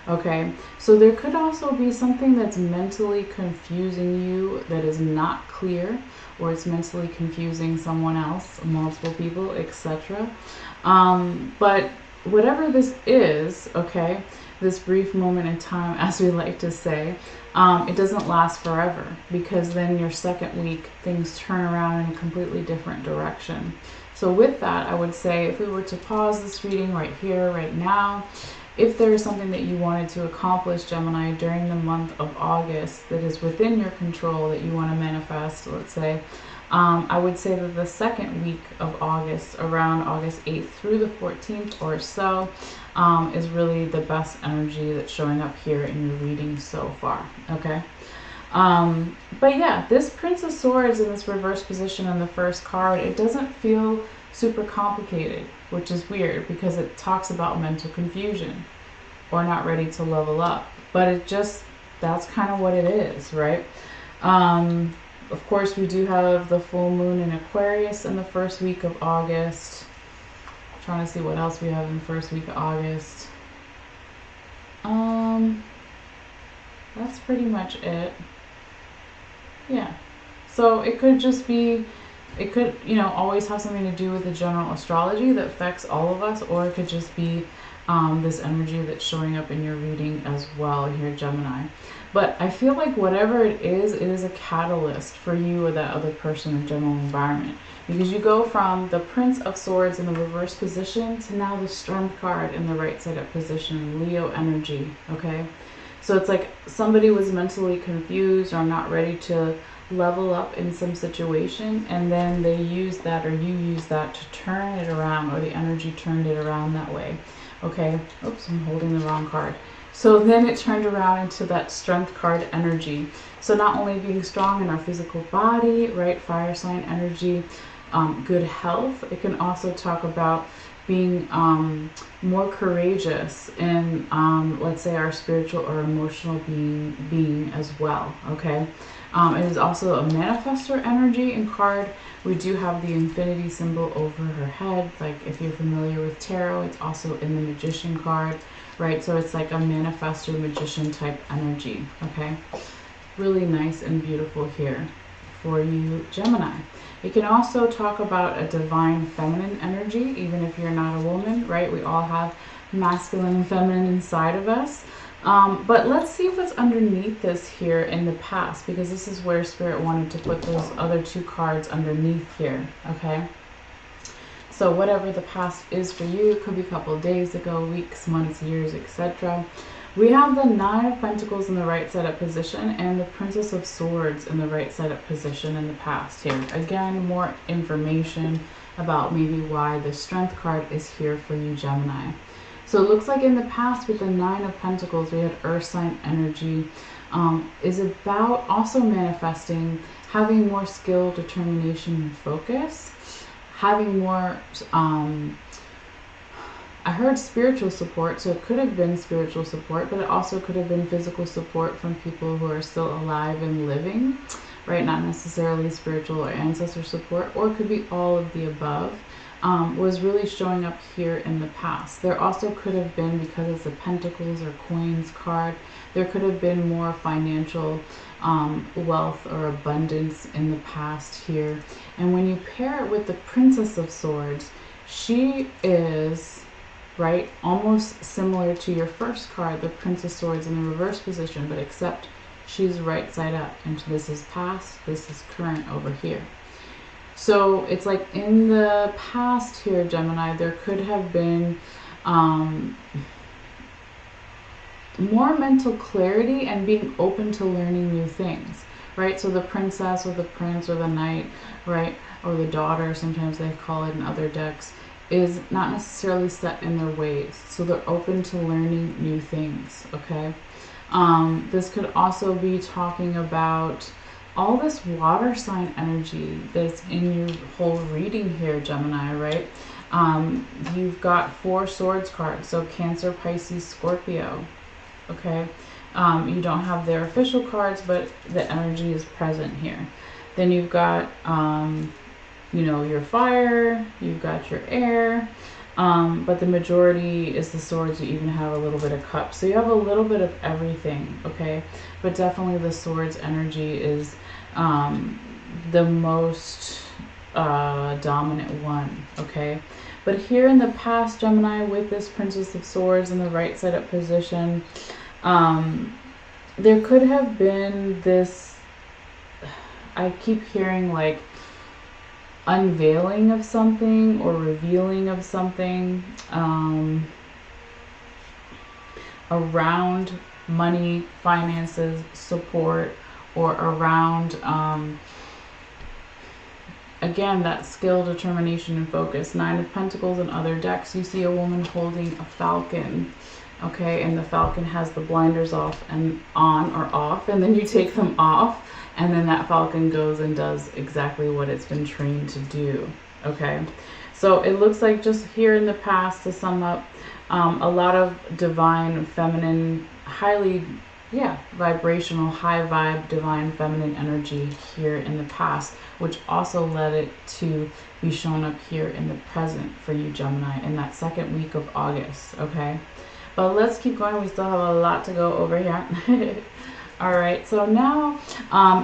Okay, so there could also be something that's mentally confusing you that is not clear, or it's mentally confusing someone else, multiple people, etc. But whatever this is, okay, this brief moment in time, as we like to say, it doesn't last forever, because then your second week, things turn around in a completely different direction. So with that, I would say, if we were to pause this reading right here, right now, if there is something that you wanted to accomplish, Gemini, during the month of August that is within your control, that you want to manifest, let's say, I would say that the second week of August, around August 8th through the 14th or so, is really the best energy that's showing up here in your reading so far. Okay, but yeah, this Prince of Swords in this reverse position on the first card, it doesn't feel super complicated, which is weird, because it talks about mental confusion or not ready to level up. But it just, that's kind of what it is, right? Of course, we do have the full moon in Aquarius in the first week of August. I'm trying to see what else we have in the first week of August. That's pretty much it. Yeah. So it could just be, it could, you know, always have something to do with the general astrology that affects all of us, or it could just be this energy that's showing up in your reading as well here, Gemini. But I feel like whatever it is a catalyst for you or that other person in general environment, because you go from the Prince of Swords in the reverse position to now the Strength card in the right side up position, Leo energy. Okay, so it's like somebody was mentally confused or not ready to level up in some situation, and then they use that, or you use that, to turn it around, or the energy turned it around that way. Okay, oops, I'm holding the wrong card. So then it turned around into that Strength card energy. So not only being strong in our physical body, right, fire sign energy, good health, it can also talk about being more courageous in, let's say, our spiritual or emotional being as well. Okay, it is also a manifestor energy in card. We do have the infinity symbol over her head. Like, if you're familiar with tarot, it's also in the Magician card, right? So it's like a manifestor magician type energy. Okay, really nice and beautiful here. for you, Gemini. It can also talk about a divine feminine energy, even if you're not a woman, right? We all have masculine and feminine inside of us. But let's see what's underneath this here in the past, because this is where Spirit wanted to put those other two cards underneath here, okay? So whatever the past is for you, it could be a couple of days ago, weeks, months, years, etc. We have the Nine of Pentacles in the right side up position and the Princess of Swords in the right side up position in the past here. Again, more information about maybe why the Strength card is here for you, Gemini. So it looks like in the past with the Nine of Pentacles, we had Earth sign energy, is about also manifesting, having more skill, determination, and focus, having more, I heard spiritual support, so it could have been spiritual support, but it also could have been physical support from people who are still alive and living, right? Not necessarily spiritual or ancestor support, or it could be all of the above. Was really showing up here in the past. There also could have been, because it's a Pentacles or Coins card, there could have been more financial wealth or abundance in the past here. And when you pair it with the Princess of Swords, she is, right, almost similar to your first card, the Prince of Swords in the reverse position, but except she's right side up. And this is past, this is current over here. So it's like in the past here, Gemini, there could have been more mental clarity and being open to learning new things, right? So the princess or the prince or the knight, right, or the daughter, sometimes they call it in other decks, is not necessarily set in their ways. So they're open to learning new things, okay? This could also be talking about all this water sign energy that's in your whole reading here, Gemini, right? You've got 4 Swords cards, so Cancer, Pisces, Scorpio, okay? You don't have their official cards, but the energy is present here. Then you've got, you know, your fire, you've got your air, but the majority is the Swords. You even have a little bit of Cups. So you have a little bit of everything, okay? But definitely the Swords energy is the most dominant one, okay? But here in the past, Gemini, with this Princess of Swords in the right side up position, there could have been this, I keep hearing like unveiling of something or revealing of something around money, finances, support, or around, again, that skill, determination, and focus. 9 of Pentacles and other decks, you see a woman holding a falcon, okay? And the falcon has the blinders off and on or off, and then you take them off, and then that falcon goes and does exactly what it's been trained to do, okay? So it looks like just here in the past, to sum up, a lot of divine, feminine, highly, vibrational, high vibe, divine feminine energy here in the past, which also led it to be shown up here in the present for you, Gemini, in that second week of August, okay? But let's keep going. We still have a lot to go over here. All right, so now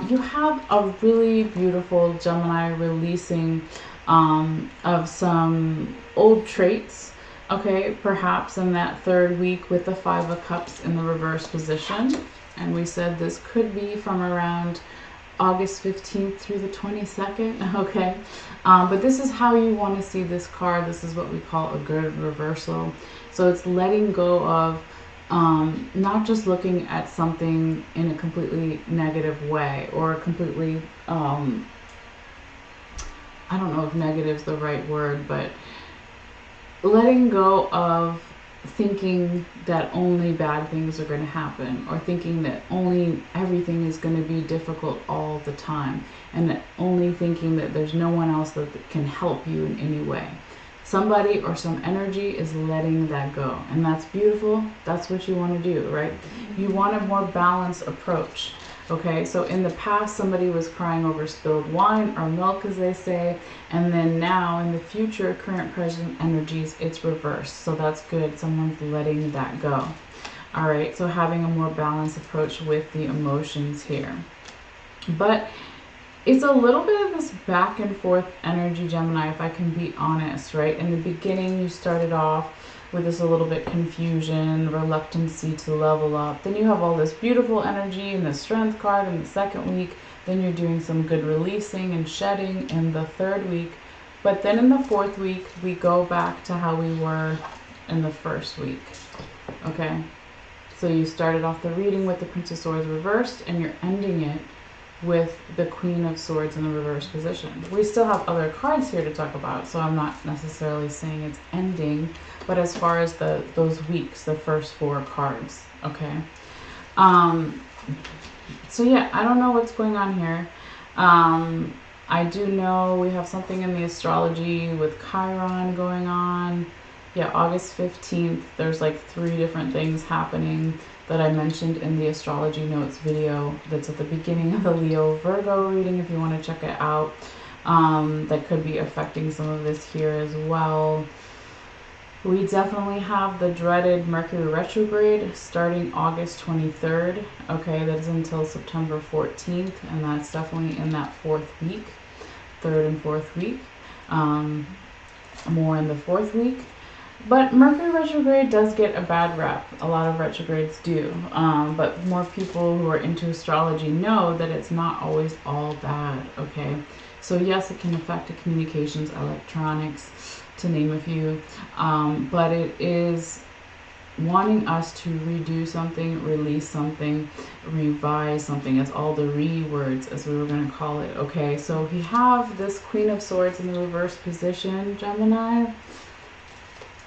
you have a really beautiful Gemini releasing of some old traits, okay, perhaps in that third week with the 5 of Cups in the reverse position. And we said this could be from around August 15th through the 22nd, okay? But this is how you want to see this card. This is what we call a good reversal. So it's letting go of not just looking at something in a completely negative way or a completely, I don't know if negative is the right word, but letting go of thinking that only bad things are going to happen, or thinking that only everything is going to be difficult all the time, and that only thinking that there's no one else that can help you in any way. Somebody or some energy is letting that go, and that's beautiful. That's what you want to do, right? You want a more balanced approach. Okay, so in the past, somebody was crying over spilled wine or milk, as they say, and then now in the future, current present energies, it's reversed. So that's good. Someone's letting that go. All right, so having a more balanced approach with the emotions here. But it's a little bit of this back and forth energy, Gemini, if I can be honest, right? In the beginning, you started off with this a little bit confusion, reluctancy to level up. Then you have all this beautiful energy in the strength card in the second week. Then you're doing some good releasing and shedding in the third week. But then in the fourth week, we go back to how we were in the first week, okay? So you started off the reading with the Prince of Swords reversed, and you're ending it with the Queen of Swords in the reverse position. We still have other cards here to talk about, so I'm not necessarily saying it's ending, but as far as those weeks, the first 4 cards, okay? So yeah, I don't know what's going on here. I do know we have something in the astrology with Chiron going on. Yeah, August 15th, there's like 3 different things happening that I mentioned in the astrology notes video that's at the beginning of the Leo Virgo reading if you want to check it out. That could be affecting some of this here as well. We definitely have the dreaded Mercury retrograde starting August 23rd. Okay, that is until September 14th, and that's definitely in that 4th week, 3rd and 4th week. More in the 4th week. But Mercury retrograde does get a bad rep. A lot of retrogrades do. But more people who are into astrology know that it's not always all bad, okay? So yes, it can affect the communications, electronics, to name a few. But it is wanting us to redo something, release something, revise something. It's all the re-words, as we were going to call it, okay? So we have this Queen of Swords in the reverse position, Gemini.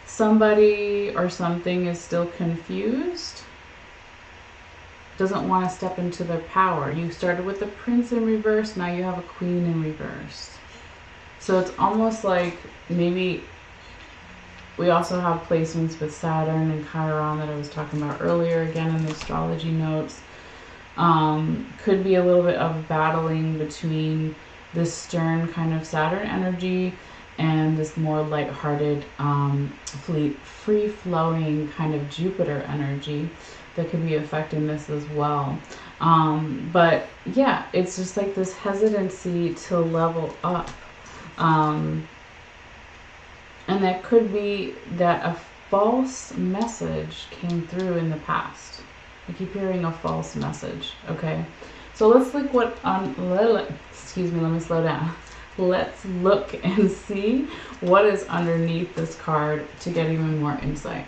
Somebody or something is still confused, doesn't want to step into their power. You started with the Prince in reverse, now you have a Queen in reverse. So it's almost like maybe we also have placements with Saturn and Chiron that I was talking about earlier, again in the astrology notes. Could be a little bit of battling between this stern kind of Saturn energy and this more lighthearted, free-flowing kind of Jupiter energy that could be affecting this as well. But yeah, it's just like this hesitancy to level up. And that could be that a false message came through in the past. I keep hearing a false message, okay? So let's look excuse me, let me slow down. Let's look and see what is underneath this card to get even more insight.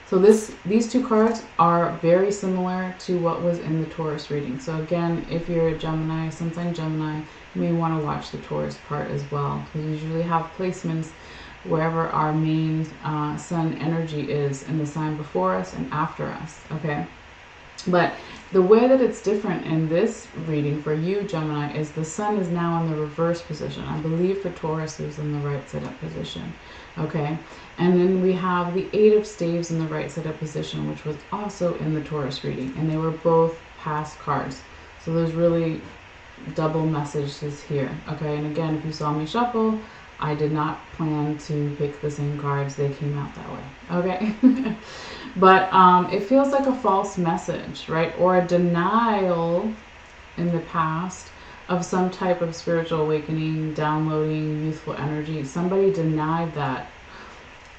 So these 2 cards are very similar to what was in the Taurus reading. So again, if you're a Gemini, sun sign Gemini, you may want to watch the Taurus part as well. We usually have placements wherever our main sun energy is in the sign before us and after us, okay? But the way that it's different in this reading for you, Gemini, is the sun is now in the reverse position. I believe for Taurus it was in the right side up position. Okay, and then we have the 8 of Staves in the right side up position, which was also in the Taurus reading, and they were both past cards. So there's really double messages here. Okay, and again, if you saw me shuffle, I did not plan to pick the same cards. They came out that way. Okay. But it feels like a false message, right? Or a denial in the past of some type of spiritual awakening, downloading youthful energy. Somebody denied that,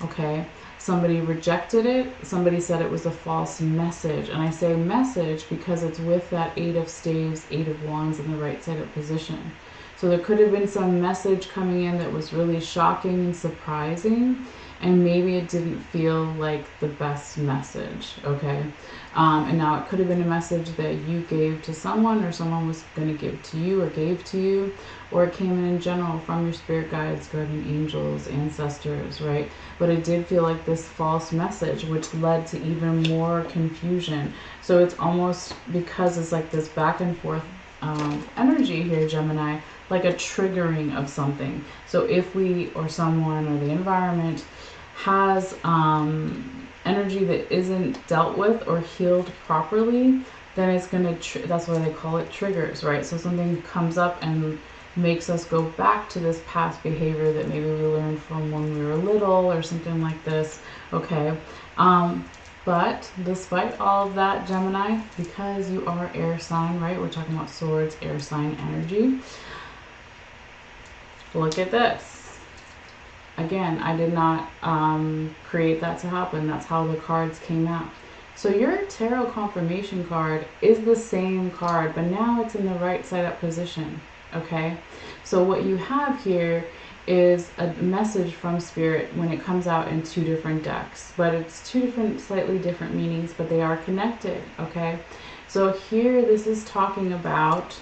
okay? Somebody rejected it. Somebody said it was a false message. And I say message because it's with that 8 of Staves, 8 of Wands in the right side of position. So there could have been some message coming in that was really shocking and surprising, and maybe it didn't feel like the best message, okay? And now it could have been a message that you gave to someone, or someone was going to give to you or gave to you, or it came in general from your spirit guides, guardian angels, ancestors, right? But it did feel like this false message, which led to even more confusion. So it's almost, because it's like this back and forth energy here, Gemini, like a triggering of something. So if we, or someone, or the environment has energy that isn't dealt with or healed properly, then it's going to, that's why they call it triggers, right? So something comes up and makes us go back to this past behavior that maybe we learned from when we were little or something like this, okay? But despite all of that, Gemini, because you are air sign, right? We're talking about swords, air sign energy. Look at this. Again, I did not create that to happen. That's how the cards came out. So your tarot confirmation card is the same card, but now it's in the right side up position. Okay? So what you have here is a message from Spirit when it comes out in two different decks. But it's two different, slightly different meanings, but they are connected. Okay? So here this is talking about,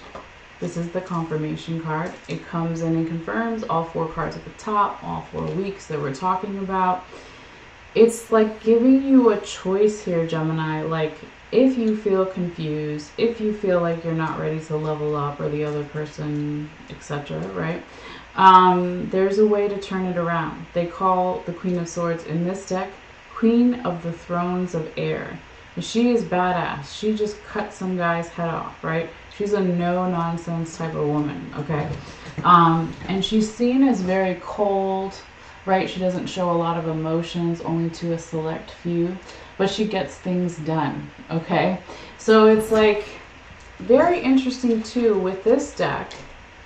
this is the confirmation card. It comes in and confirms all four cards at the top, all 4 weeks that we're talking about. It's like giving you a choice here, Gemini. Like, if you feel confused, if you feel like you're not ready to level up, or the other person, etc., right? There's a way to turn it around. They call the Queen of Swords in this deck Queen of the Thrones of Air. And she is badass. She just cut some guy's head off, right? She's a no-nonsense type of woman, okay? And she's seen as very cold, right? She doesn't show a lot of emotions, only to a select few, but she gets things done, okay? So it's like very interesting too with this deck,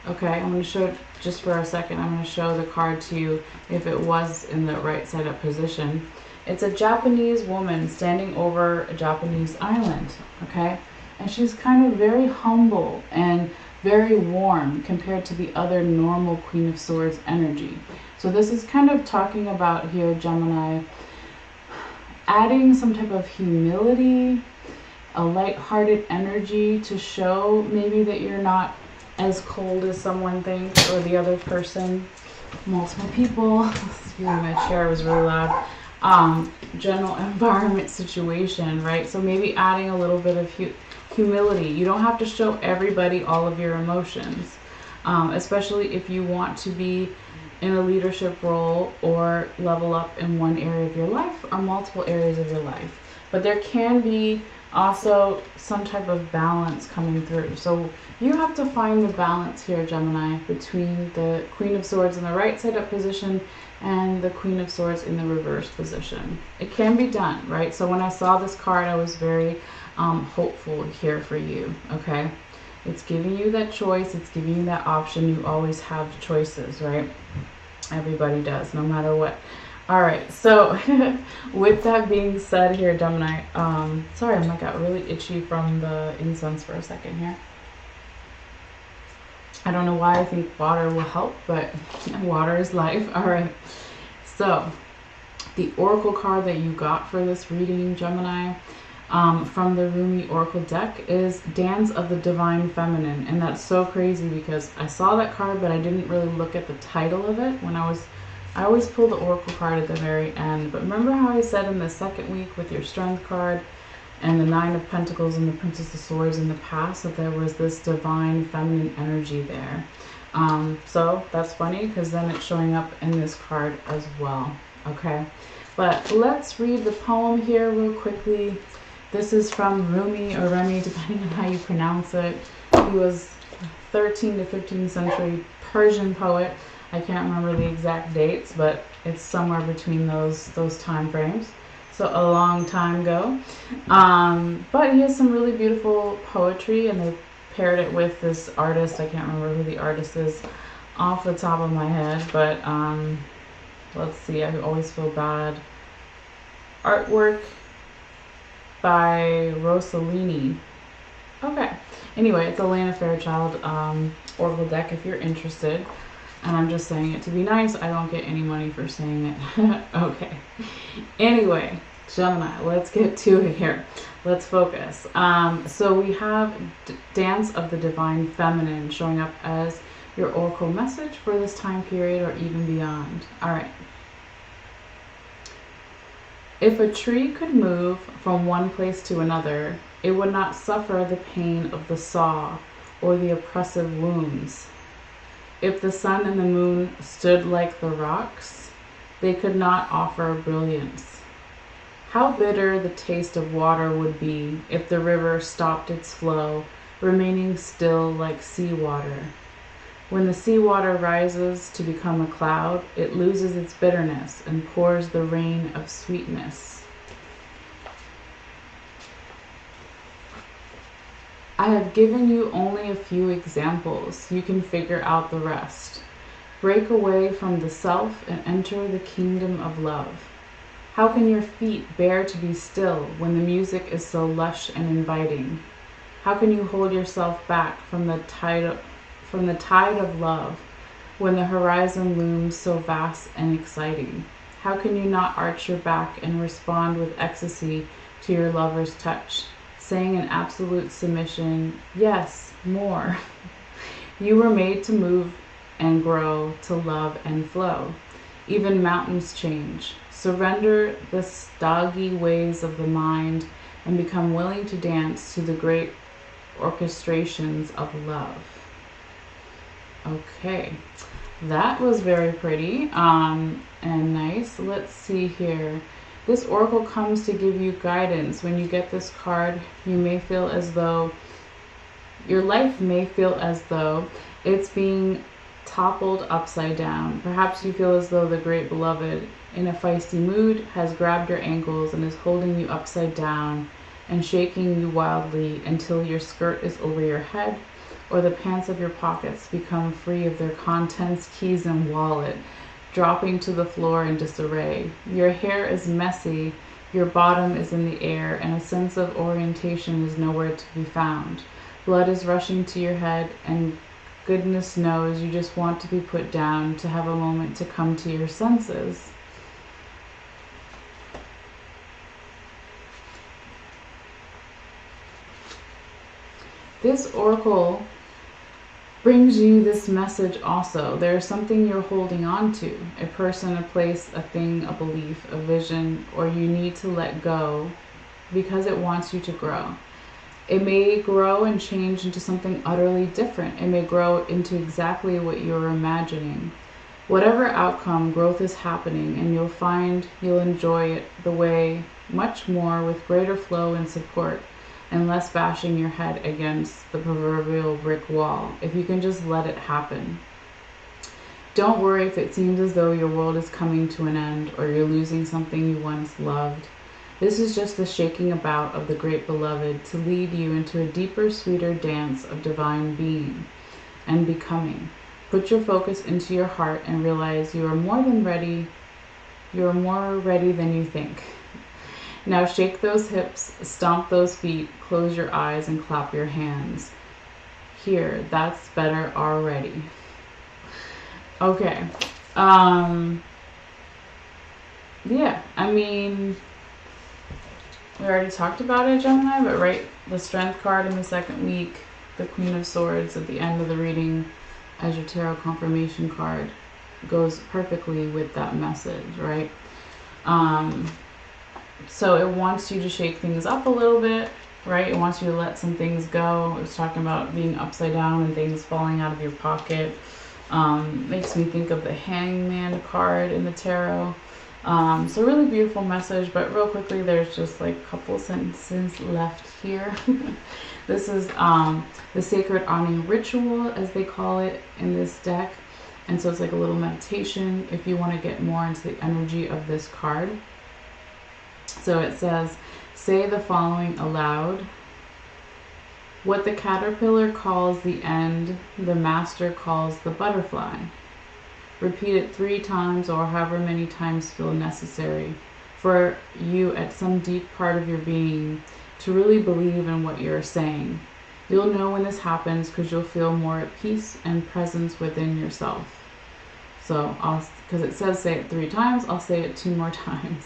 okay? I'm going to show it just for a second. I'm going to show the card to you if it was in the right side up position. It's a Japanese woman standing over a Japanese island, okay? And she's kind of very humble and very warm compared to the other normal Queen of Swords energy. So this is kind of talking about here, Gemini, adding some type of humility, a light-hearted energy to show maybe that you're not as cold as someone thinks, or the other person. Multiple people. Excuse me, my chair was really loud. General environment situation, right? So maybe adding a little bit of humility. You don't have to show everybody all of your emotions, especially if you want to be in a leadership role or level up in one area of your life or multiple areas of your life. But there can be also some type of balance coming through. So you have to find the balance here, Gemini, between the Queen of Swords in the right side up position and the Queen of Swords in the reverse position. It can be done, right? So when I saw this card, I was very hopeful here for you, okay? It's giving you that choice. It's giving you that option. You always have choices, right? Everybody does, no matter what. All right, so with that being said here, Gemini, sorry, I got really itchy from the incense for a second here. I don't know why I think water will help, but water is life. All right, so the oracle card that you got for this reading, Gemini, from the Rumi Oracle deck is Dance of the Divine Feminine. And that's so crazy because I saw that card, but I didn't really look at the title of it when I always pull the Oracle card at the very end. But remember how I said in the second week with your Strength card and the Nine of Pentacles and the Princess of Swords in the past that there was this divine feminine energy there. So that's funny because then it's showing up in this card as well. Okay, but let's read the poem here real quickly. This is from Rumi or Remy, depending on how you pronounce it. He was 13th to 15th century Persian poet. I can't remember the exact dates, but it's somewhere between those time frames. So a long time ago. But he has some really beautiful poetry, and they paired it with this artist. I can't remember who the artist is off the top of my head, but let's see. I always feel bad. Artwork by Rossellini. Okay. Anyway, it's Elena Fairchild Oracle deck if you're interested. And I'm just saying it to be nice. I don't get any money for saying it. Okay. Anyway, Gemini, let's get to it here. Let's focus. So we have Dance of the Divine Feminine showing up as your oracle message for this time period or even beyond. All right. If a tree could move from one place to another, it would not suffer the pain of the saw or the oppressive wounds. If the sun and the moon stood like the rocks, they could not offer brilliance. How bitter the taste of water would be if the river stopped its flow, remaining still like seawater. When the seawater rises to become a cloud, it loses its bitterness and pours the rain of sweetness. I have given you only a few examples. You can figure out the rest. Break away from the self and enter the kingdom of love. How can your feet bear to be still when the music is so lush and inviting? How can you hold yourself back from the tide of love when the horizon looms so vast and exciting? How can you not arch your back and respond with ecstasy to your lover's touch, saying in absolute submission, yes, more. You were made to move and grow, to love and flow. Even mountains change. Surrender the stoggy ways of the mind and become willing to dance to the great orchestrations of love. Okay, that was very pretty and nice. Let's see here. This oracle comes to give you guidance. When you get this card, you may feel as though your life may feel as though it's being toppled upside down. Perhaps you feel as though the great beloved, in a feisty mood, has grabbed your ankles and is holding you upside down and shaking you wildly until your skirt is over your head or the pants of your pockets become free of their contents, keys, and wallet, dropping to the floor in disarray. Your hair is messy, your bottom is in the air, and a sense of orientation is nowhere to be found. Blood is rushing to your head, and goodness knows you just want to be put down, to have a moment to come to your senses. This oracle brings you this message also. There's something you're holding on to, a person, a place, a thing, a belief, a vision, or you need to let go because it wants you to grow. It may grow and change into something utterly different. It may grow into exactly what you're imagining. Whatever outcome, growth is happening, and you'll find you'll enjoy it the way much more with greater flow and support, and less bashing your head against the proverbial brick wall, if you can just let it happen. Don't worry if it seems as though your world is coming to an end or you're losing something you once loved. This is just the shaking about of the great beloved to lead you into a deeper, sweeter dance of divine being and becoming. Put your focus into your heart and realize you are more than ready. You are more ready than you think. Now shake those hips, stomp those feet, close your eyes, and clap your hands. Here, that's better already. Okay. Yeah, I mean, we already talked about it, Gemini, but right, the Strength card in the second week, the Queen of Swords at the end of the reading as your tarot confirmation card goes perfectly with that message, right? So it wants you to shake things up a little bit, right? It wants you to let some things go. It was talking about being upside down and things falling out of your pocket. Makes me think of the Hangman card in the tarot. So really beautiful message, but real quickly, there's just like a couple sentences left here. This is the Sacred Awning Ritual, as they call it in this deck. And so it's like a little meditation if you want to get more into the energy of this card. So it says, say the following aloud. What the caterpillar calls the end, the master calls the butterfly. Repeat it 3 times or however many times feel necessary for you at some deep part of your being to really believe in what you're saying. You'll know when this happens because you'll feel more at peace and presence within yourself. So because it says say it 3 times, I'll say it 2 more times.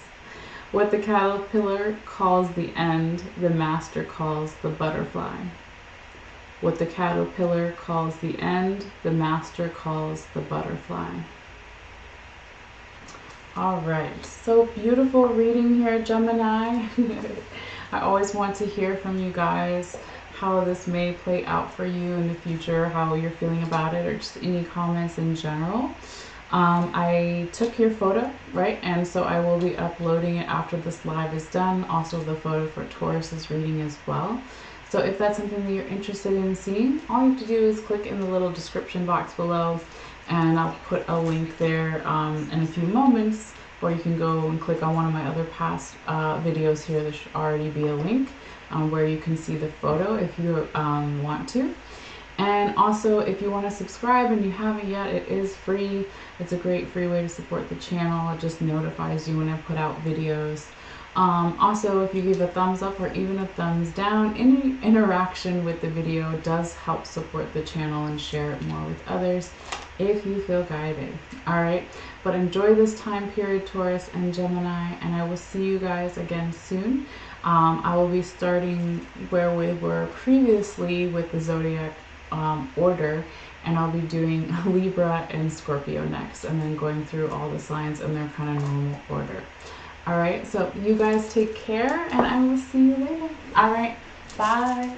What the caterpillar calls the end, the master calls the butterfly. What the caterpillar calls the end, the master calls the butterfly. All right, so beautiful reading here, Gemini. I always want to hear from you guys how this may play out for you in the future, how you're feeling about it, or just any comments in general. I took your photo, right? And so I will be uploading it after this live is done. Also the photo for Taurus's reading as well. So if that's something that you're interested in seeing, all you have to do is click in the little description box below, and I'll put a link there in a few moments, or you can go and click on one of my other past videos here. There should already be a link where you can see the photo if you want to. And also, if you want to subscribe and you haven't yet, it is free. It's a great free way to support the channel. It just notifies you when I put out videos. Also, if you give a thumbs up or even a thumbs down, any interaction with the video does help support the channel and share it more with others if you feel guided. Alright, but enjoy this time period, Taurus and Gemini, and I will see you guys again soon. I will be starting where we were previously with the zodiac order, and I'll be doing Libra and Scorpio next, and then going through all the signs in their kind of normal order. Alright, so you guys take care, and I will see you later. Alright, bye.